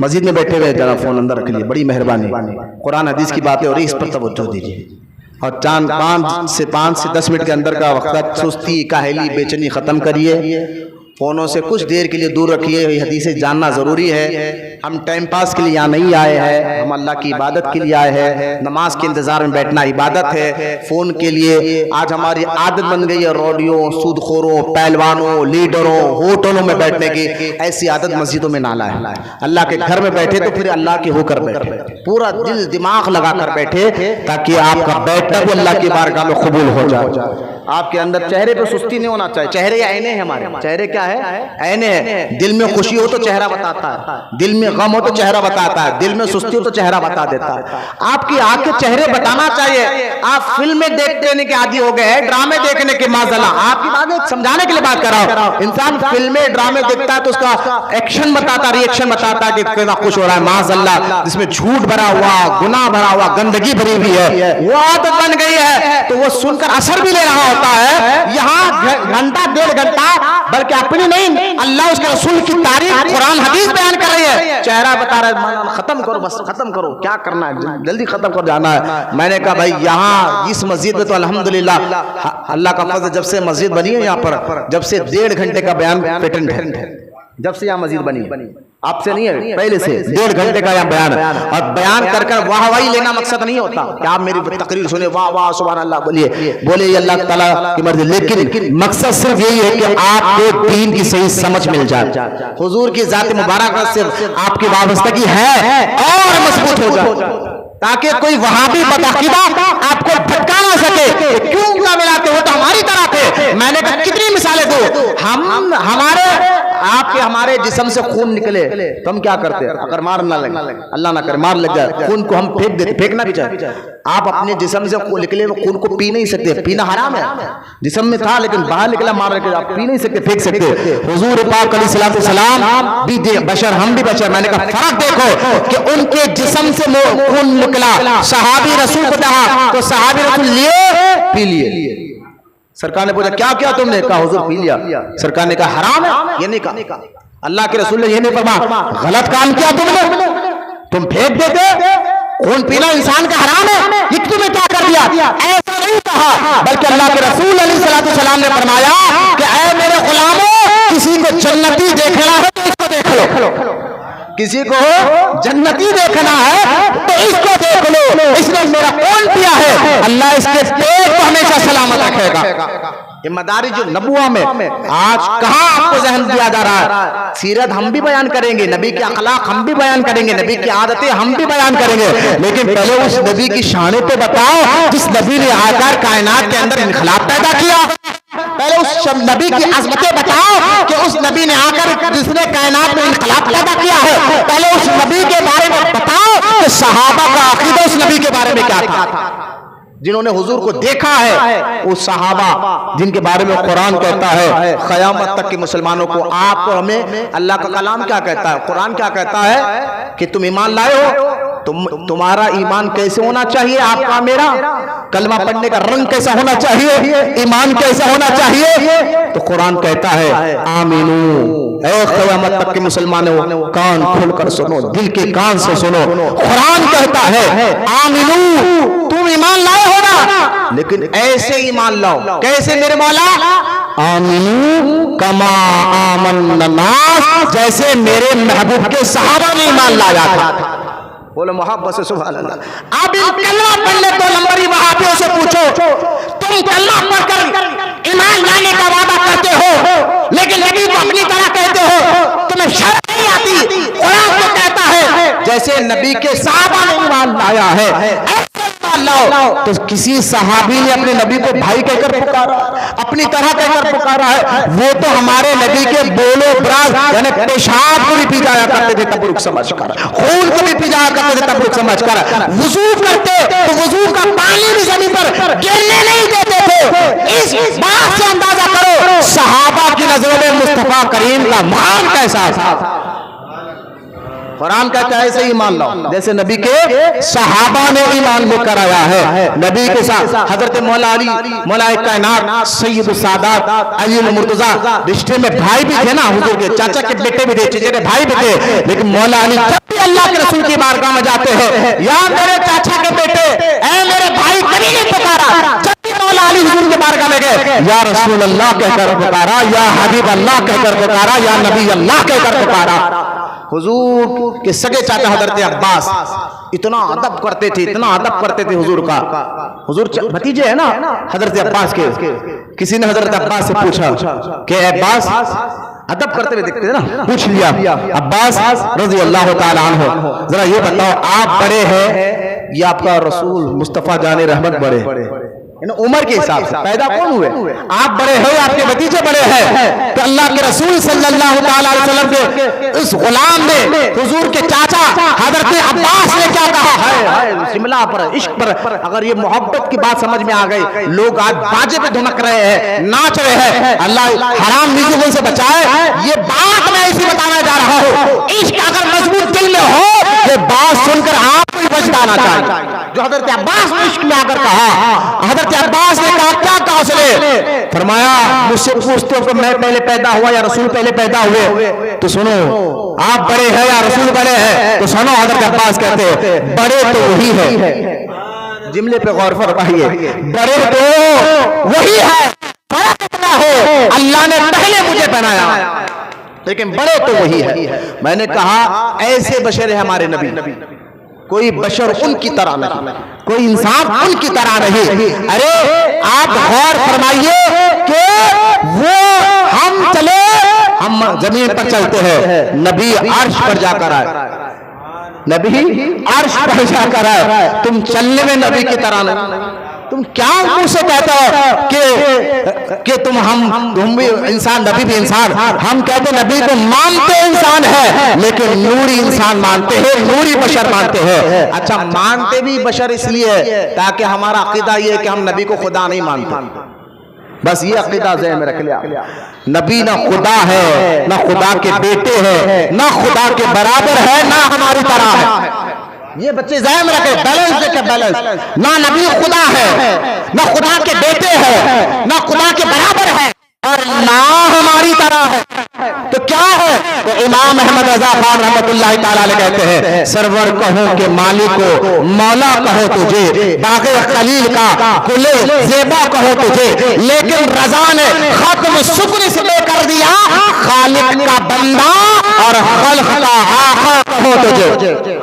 مسجد میں بیٹھے ہوئے ذرا فون اندر رکھ لیے، بڑی مہربانی، قرآن حدیث کی باتیں ہو رہی، اس پر توجہ دیجیے، اور 5 سے 10 منٹ کے اندر کا وقت سستی کاہلی بے چینی ختم کریے، فونوں سے کچھ دیر کے لیے دور رکھیے، یہ حدیثیں جاننا ضروری ہے۔ ہم ٹائم پاس کے لیے یہاں نہیں آئے ہیں، ہم اللہ کی عبادت کے لیے آئے ہیں، نماز کے انتظار میں بیٹھنا عبادت ہے۔ فون کے لیے آج ہماری عادت بن گئی ہے، روڈیوں، سود خوروں، پہلوانوں، لیڈروں، ہوٹلوں میں بیٹھنے کی، ایسی عادت مسجدوں میں نہ لائیں۔ اللہ کے گھر میں بیٹھے تو پھر اللہ کے ہو کر بیٹھے، پورا دل دماغ لگا کر بیٹھے، تاکہ آپ کا بیٹھنا بھی اللہ کی بارگاہ میں قبول ہو جائے۔ آپ کے اندر چہرے پہ سستی نہیں ہونا چاہیے، چہرے آئینے ہیں ہمارے، چہرے کیا ہے؟ آئینے ہیں۔ دل میں خوشی ہو تو چہرہ بتاتا ہے، دل میں غم ہو تو چہرہ بتاتا ہے، دل میں سستی ہو تو چہرہ بتا دیتا ہے۔ آپ کی آنکھیں چہرے بتانا چاہیے۔ آپ فلمیں دیکھنے کے عادی ہو گئے ہیں، ڈرامے دیکھنے کے معذلہ، آپ کی باتیں سمجھانے کے لیے بات کر رہا ہوں۔ انسان فلمیں ڈرامے دیکھتا ہے تو اس کا ایکشن بتاتا، ری ایکشن بتاتا ہے کہ کتنا خوش ہو رہا ہے، معذلہ، جس میں جھوٹ بھرا ہوا، گناہ بھرا ہوا، گندگی بھری ہوئی ہے، وہ عادت بن گئی ہے، تو وہ سن کر اثر بھی لے رہا ہوتا ہے۔ یہاں گھنٹہ 1.5 گھنٹہ، بلکہ اپنی نہیں، اللہ اس کے رسول کی تعریف قرآن حدیث بیان کر رہی ہے، چہرہ بتا رہا ہے، ختم کرو، بس ختم کرو، کیا کرنا ہے، جلدی ختم کر جانا ہے۔ میں نے کہا بھائی یہاں اس مسجد میں تو الحمدللہ اللہ کا فضل، جب سے مسجد بنی ہے یہاں پر، جب سے 1.5 گھنٹے کا بیان پیٹنٹ ہے، جب سے یہاں مسجد بنی ہے، آپ سے نہیں ہے، پہلے سے 1.5 گھنٹے کا یہاں بیان ہے، اور بیان کر کر واہ واہی لینا مقصد نہیں ہوتا کہ آپ میری تقریر سنیں، واہ واہ سبحان اللہ بولیے یہ اللہ تعالیٰ کی مرضی، لیکن مقصد صرف یہی ہے کہ آپ کو دین کی صحیح سمجھ مل جائے، حضور کی ذات مبارکہ سے آپ کی وابستگی ہے اور مضبوط ہو جائے، تاکہ کوئی وہابی بدعقیدہ آپ کو بھٹکا نہ سکے، کیوں انگلیاں ملاتے ہو تو ہماری طرح تھے۔ میں نے کہا کتنی مثالیں دوں، آپ کے ہمارے جسم سے خون نکلے تو ہم کیا کرتے ہیں؟ اگر مار نہ لگے، اللہ نہ کرے مار لگ جائے، خون کو ہم پھینک دیتے، پھینکنا بھی چاہیے۔ آپ اپنے جسم سے نکلے ہوئے خون کو پی نہیں سکتے، پینا حرام ہے، جسم میں تھا لیکن باہر نکلا، مار لگ، آپ پی نہیں سکتے، پھینک سکتے۔ حضور پاک علیہ الصلوۃ والسلام بھی بشر، ہم بھی بشر۔ میں نے کہا فرق دیکھو کہ ان کے جسم سے خون نکلا، صحابی رسول کو کہا تو صحابی رسول لیے، پی لیے۔ سرکار نے پوچھا کیا کیا تم نے؟ کہا حضور پی لیا۔ سرکار نے کہا حرام ہے؟ یہ نہیں کہا، اللہ کے رسول نے یہ نہیں فرمایا غلط کام کیا تم نے، تم پھینک دیتے، خون پینا انسان کا حرام ہے، یہ تم نے کیا کر دیا؟ ایسا نہیں کہا، بلکہ اللہ کے رسول علیہ الصلوۃ والسلام نے فرمایا کہ اے میرے غلاموں، کسی کو جنتی دیکھنا ہے تو اس کو دیکھ لو، کسی کو جنتی دیکھنا ہے تو اس کو دیکھ لو، اس نے میرا خون پیا ہے، اللہ اس کے پیٹ کو ہمیشہ سلامت رکھے گا۔ یہ مدارج النبوہ میں آج کہاں آپ کو ذہن دیا جا رہا ہے؟ سیرت ہم بھی بیان کریں گے، نبی کے اخلاق ہم بھی بیان کریں گے، نبی کی عادتیں ہم بھی بیان کریں گے، لیکن پہلے اس نبی کی شانیں تو بتاؤ جس نبی نے آ کر کائنات کے اندر انقلاب پیدا کیا۔ پہلے اس نبی کی عظمتیں بتاؤ کہ اس نبی نے آ کر جس نے کائنات میں انقلاب پیدا کیا ہے۔ پہلے اس نبی کے بارے میں بتاؤ کہ صحابہ کا عقیدہ اس نبی کے بارے میں کیا تھا، جنہوں نے حضور کو دیکھا ہے، وہ صحابہ جن کے بارے میں قرآن کہتا ہے قیامت تک کے مسلمانوں کو، آپ کو، ہمیں اللہ کا کلام کیا کہتا ہے، قرآن کیا کہتا ہے کہ تم ایمان لائے ہو، تمہارا ایمان کیسے ہونا چاہیے، آپ کا میرا کلمہ پڑھنے کا رنگ کیسا ہونا چاہیے، ایمان کیسا ہونا چاہیے، تو قرآن کہتا ہے آمینو، اے قیامت تک کے مسلمانوں کان کھول کر سنو، دل کے کان سے سنو، قرآن کہتا ہے آمینو، تم ایمان لائے ہو نا، لیکن ایسے ایمان لاؤ، کیسے میرے مولا؟ آمینو کما آمن الناس، جیسے میرے محبوب کے صحابہ نے ایمان لایا تھا۔ بولو محبت سے سبحان اللہ۔ اب کلمہ پڑھنے تو نمبری وہابیوں سے پوچھو، تم کلمہ پڑھ کر ایمان لانے کا وعدہ کرتے ہو لیکن نبی کو اپنی طرح کہتے ہو، تمہیں شرم نہیں آتی؟ قرآن تو کہتا ہے جیسے نبی کے صحابہ نے ایمان لایا ہے تو کسی صحابی نے اپنے نبی کو بھائی کہہ کر پکارا، اپنی طرح کہہ کر پکارا ہے، وہ تو ہمارے نبی کے بولو براز یعنی پیشاب کو بھی پی جایا کرتے تھے تبرک سمجھ کر، خون کو بھی پی جایا کرتے تھے تبرک سمجھ کر، وضو کرتے تو وضو کا پانی بھی زمین پر گرنے نہیں دیتے تھے۔ اس بات سے اندازہ کرو صحابہ کی نظروں میں مصطفیٰ کریم کا مان کیسا تھا۔ قرآن کہتا ہے ایسے ایمان لاؤ جیسے نبی کے صحابہ نے ایمان لے کر آیا ہے نبی کے ساتھ. حضرت مولا علی مولا کائنات سید السادات علی المرتضیٰ رشتے میں بھائی بھی تھے نا حضور کے, چاچا کے بیٹے بھی تھے, چچیرے بھائی بھی تھے, لیکن مولا علی جب بھی اللہ کے رسول کی بارگاہ میں جاتے ہیں یا میرے چاچا کے بیٹے اے میرے بھائی کبھی نہیں پکارا. جب بھی مولا علی حضور کے بارگاہ میں گئے یا رسول اللہ کہہ کر پکارا, یا حبیب اللہ کہہ کر پکارا, یا نبی اللہ کہہ کر پکارا. حضور کے سگے چاچا حضرت عباس اتنا ادب کرتے تھے, اتنا ادب کرتے تھے حضور کا. حضور بھتیجے ہیں نا حضرت عباس کے. کسی نے حضرت عباس سے پوچھا کہ عباس ادب کرتے ہوئے دکھتے تھے نا, پوچھ لیا عباس رضی اللہ تعالیٰ عنہ ذرا یہ بتاؤ آپ بڑے ہیں یا آپ کا رسول مصطفیٰ جان رحمت بڑے؟ عمر کے حساب سے پیدا کون ہوئے؟ آپ بڑے ہیں, آپ کے بھتیجے بڑے ہیں. تو اللہ کے رسول صلی اللہ تعالیٰ علیہ وسلم کے اس غلام نے حضور کے چاچا حضرت عباس نے کیا کہا ہے شملہ پر عشق پر. اگر یہ محبت کی بات سمجھ میں آ گئی, لوگ آج باجے پہ دھمک رہے ہیں, ناچ رہے ہیں, اللہ حرام میوزک سے بچائے. یہ بات میں ایسی بتانا جا رہا ہوں, عشق اگر مضبوط دل میں ہو یہ بات سن کر آپ کو بچ جانا چاہیے. جو حضرت عباس نے عشق میں آ کر کہا, حضرت عباس نے کہا کیا کہا اس نے؟ فرمایا مجھ سے پوچھتے ہو کہ میں پہلے پیدا ہوا یا رسول پہلے پیدا ہوئے؟ تو سنو آپ بڑے ہیں یا رسول بڑے ہیں؟ تو سنو حضرت عباس کہتے ہیں بڑے تو وہی ہے. جملے پہ غور فرمائیے, بڑے تو وہی ہے, فرق اتنا ہے اللہ نے پہلے مجھے بنایا لیکن بڑے تو وہی ہے. میں نے کہا ایسے بشر ہے ہمارے نبی, کوئی بشر ان کی طرح نہیں, کوئی انسان ان کی طرح نہیں. ارے آپ غور فرمائیے کہ وہ ہم چلے, ہم زمین پر چلتے ہیں, نبی عرش پر جا کر آئے, نبی عرش پر جا کر آئے. تم چلنے میں نبی کی طرح نہیں. تم کیا منہ سے کہتے ہو کہ تم بھی انسان, نبی بھی انسان. ہم کہتے نبی کو مانتے انسان ہے لیکن نوری انسان مانتے ہیں, نوری بشر مانتے ہیں. اچھا مانتے بھی بشر اس لیے تاکہ ہمارا عقیدہ یہ ہے کہ ہم نبی کو خدا نہیں مانتے. بس یہ عقیدہ ذہن میں رکھ لیا, نبی نہ خدا ہے, نہ خدا کے بیٹے ہیں, نہ خدا کے برابر ہے, نہ ہماری طرح ہے. یہ بچے ذہن میں رکھے, بیلنس دیکھیں بیلنس. نہ نبی خدا ہے, نہ خدا کے بیٹے ہیں, نہ خدا کے برابر ہے, اور نہ ہماری طرح ہے. تو کیا ہے؟ تو امام احمد رضا خان رحمت اللہ تعالیٰ علیہ کہتے ہیں سرور کہو کہ مالک کو, مولا کہو تجھے, باغ خلیل کا گلے زیبا کہو تجھے, لیکن رضا نے ختم شکر سے لے کر دیا خالق کا بندہ اور خلق کا آقا کہو تجھے.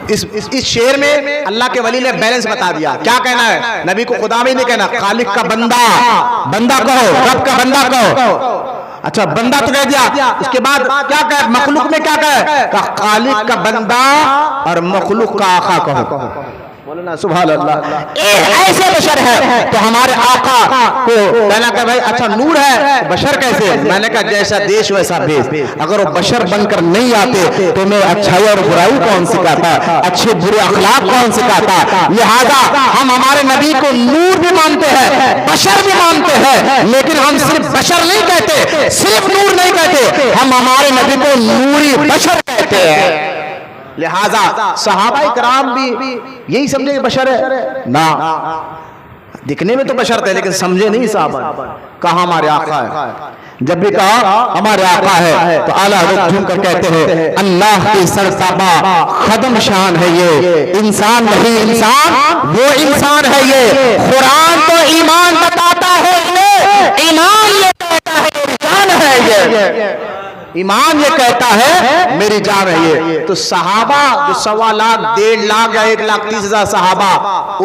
اس شعر میں اللہ کے ولی نے بیلنس بتا دیا. کیا کہنا ہے؟ نبی کو خدا بھی نہیں کہنا, خالق کا بندہ, بندہ کہو, رب کا بندہ کہو. اچھا بندہ تو کہہ دیا, اس کے بعد کیا کہا مخلوق میں؟ کیا کہا خالق کا بندہ اور مخلوق کا آقا کہو. مولانا سبحان اللہ, ایسے بشر ہے. تو ہمارے آقا کو میں نے کہا بھائی اچھا نور ہے, بشر کیسے؟ میں نے کہا جیسا دیش ویسا بھیس. اگر وہ بشر بن کر نہیں آتے تو میں اچھائی اور برائی کون سکھاتا, اچھے برے اخلاق کون سکھاتا؟ لہذا ہم ہمارے نبی کو نور بھی مانتے ہیں, بشر بھی مانتے ہیں, لیکن ہم صرف بشر نہیں کہتے, صرف نور نہیں کہتے, ہم ہمارے نبی کو نوری بشر کہتے ہیں. لہذا صحابہ کرام بھی یہی سمجھے کہ بشر ہے نا, دکھنے میں تو بشر تھے لیکن سمجھے نہیں صحابہ. کہا ہمارے آقا ہے, جب بھی کہا ہمارے آقا ہے تو اعلیٰ حضرت جھوم کر کہتے ہیں اللہ کی سرتابہ خدم شان ہے یہ, انسان نہیں انسان وہ انسان ہے یہ. قرآن تو ایمان بتاتا ہے یہ, ایمان یہ کہتا ہے جان ہے یہ, ایمان یہ کہتا ہے میری جان ہے یہ. تو صحابہ جو 1.25 لاکھ 1.5 لاکھ یا 1,30,000 صحابہ,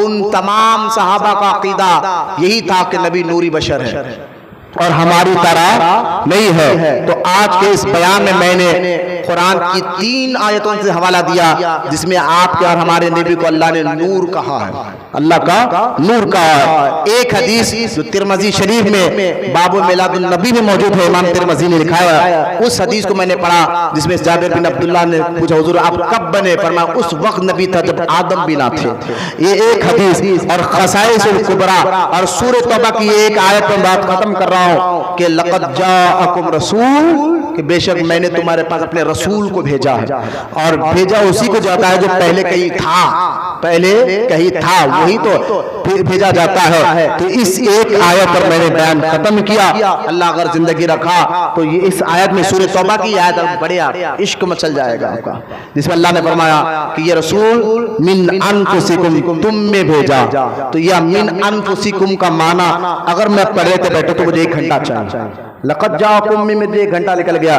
ان تمام صحابہ کا عقیدہ یہی تھا کہ نبی نوری بشر ہے اور ہماری طرح نہیں ہے. تو آج کے اس بیان میں نے قرآن کی 3 آیتوں سے حوالہ دیا جس میں آپ کے اور ہمارے نبی کو اللہ نے نور کہا ہے, اللہ کا نور کہا ہے. ایک حدیث جو ترمذی شریف میں باب میلاد النبی میں موجود ہے, امام ترمذی نے لکھا ہے, اس حدیث کو میں نے پڑھا جس میں جابر بن عبداللہ نے پوچھا حضور آپ کب بنے؟ فرمایا اس وقت نبی تھا جب آدم بھی نہ تھے. یہ ایک حدیث. اور خصائص الکبریٰ اور سورۃ توبہ کی ایک آیت میں بات ختم کر رہا ہوں کہ لقد جاءکم رسول کہ بے شک میں نے تمہارے پاس اپنے رسول کو بھیجا ہے، اور بھیجا اسی کو جاتا ہے جو پہلے کہیں تھا، وہی تو بھیجا جاتا ہے۔ تو اس ایک آیت پر میں نے بیان ختم کیا۔ اللہ اگر زندگی رکھا تو یہ اس آیت میں سورہ توبہ کی آیت بڑے عشق مچل جائے گا، جس میں اللہ نے فرمایا کہ یہ رسول من انفسکم، تم میں بھیجا۔ تو یہ من انفسکم کا معنی اگر میں پڑھے تو بیٹھے تو مجھے 1 گھنٹہ چاہیے۔ لقد جاءکم میں مجھے 1 گھنٹہ نکل گیا،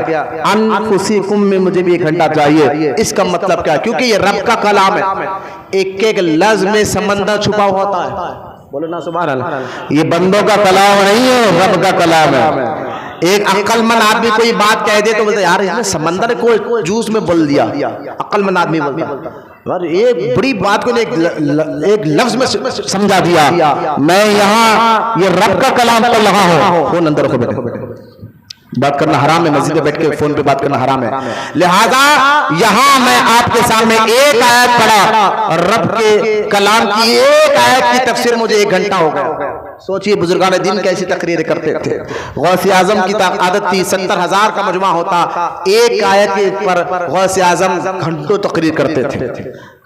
انفسکم میں مجھے بھی 1 گھنٹہ چاہیے۔ اس کا مطلب کیا ہے؟ کیونکہ یہ رب کا کلام ہے، ایک ایک لفظ میں سمندر چھپا ہوتا ہے۔ بولو نا سبحان اللہ۔ یہ بندوں کا کلام نہیں ہے، رب کا کلام ہے۔ ایک عقل مند آدمی کوئی بات کہہ دے تو بولتا یار اس نے سمندر کو جوس میں بول دیا، عقل مند آدمی بولتا ایک بڑی بات کو ایک لفظ میں سمجھا دیا۔ میں یہاں یہ رب کا کلام پڑھ رہا ہوں، فون اندر رکھو بیٹھے، بات کرنا حرام ہے، مسجد میں بیٹھ کے فون پہ بات کرنا حرام ہے۔ لہذا یہاں میں آپ کے سامنے ایک آیت پڑھا، رب کے کلام کی ایک آیت کی تفسیر مجھے 1 گھنٹہ ہو گیا۔ سوچئے بزرگان دین کیسی تقریر کرتے تھے۔ غوث اعظم کی عادت تھی 70,000 کا مجمع ہوتا، ایک آیت پر غوث اعظم گھنٹوں تقریر کرتے تھے۔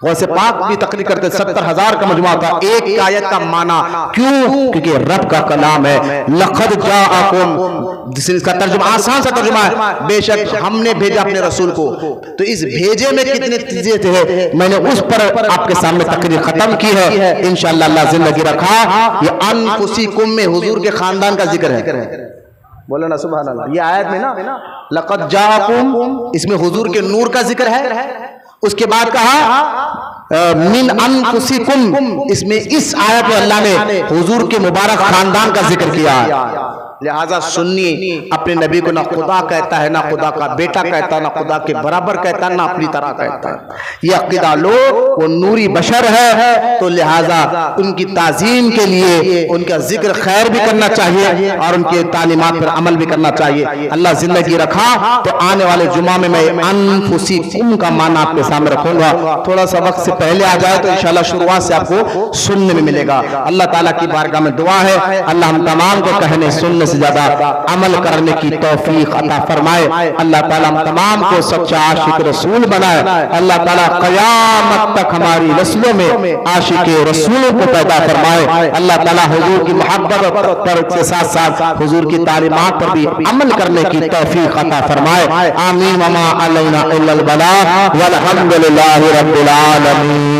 غوث پاک بھی تقریر کرتے، 70,000 کا مجمع تھا، ایک آیت کا معنی کیوں؟ کیونکہ رب کا کلام ہے۔ لقد جاءکم، جس کا ترجمہ آسان سا ترجمہ ہے، بے شک ہم نے بھیجا اپنے رسول کو۔ تو اس بھیجے میں کتنے چیزیں تھے، میں نے اس پر آپ کے سامنے تقریر ختم کی ہے۔ انشاءاللہ اللہ زندگی رکھا یہ انفسکم میں حضور کے خاندان کا ذکر ہے۔ بولو نا سبحان اللہ۔ یہ آیت میں نا لقد جاءکم، اس میں حضور کے نور کا ذکر ہے۔ اس کے بعد کہا من انفسکم، اس میں اس آیت میں اللہ نے حضور کے مبارک خاندان کا ذکر کیا ہے۔ لہذا سنی اپنے نبی کو نہ خدا کہتا ہے، نہ خدا کا بیٹا کہتا ہے، نہ خدا کے برابر کہتا ہے، نہ اپنی طرح کہتا ہے۔ یہ عقیدہ لو، وہ نوری بشر ہے، تو لہذا ان کی تعظیم کے لیے ان کا ذکر خیر بھی کرنا چاہیے اور ان کے تعلیمات پر عمل بھی کرنا چاہیے۔ اللہ زندگی رکھا تو آنے والے جمعہ میں میں انفسکم کا معنی آپ کے سامنے رکھوں گا۔ تھوڑا سا وقت سے پہلے آ جائے تو انشاءاللہ شروعات سے آپ کو سننے میں ملے گا۔ اللہ تعالیٰ کی بارگاہ میں دعا ہے اللہ ہم تمام کو کہنے سننے سے زیادہ عمل کرنے کی توفیق عطا فرمائے۔ اللہ تعالیٰ ہم تمام کو سچا عاشق رسول بنائے۔ اللہ تعالیٰ قیامت تک ہماری نسلوں میں عاشق رسول کو پیدا فرمائے۔ اللہ تعالیٰ حضور کی محبت پر کے ساتھ ساتھ حضور کی تعلیمات پر بھی عمل کرنے کی توفیق عطا فرمائے۔ آمین وما علینا الا البلاغ والحمد للہ رب العالمین۔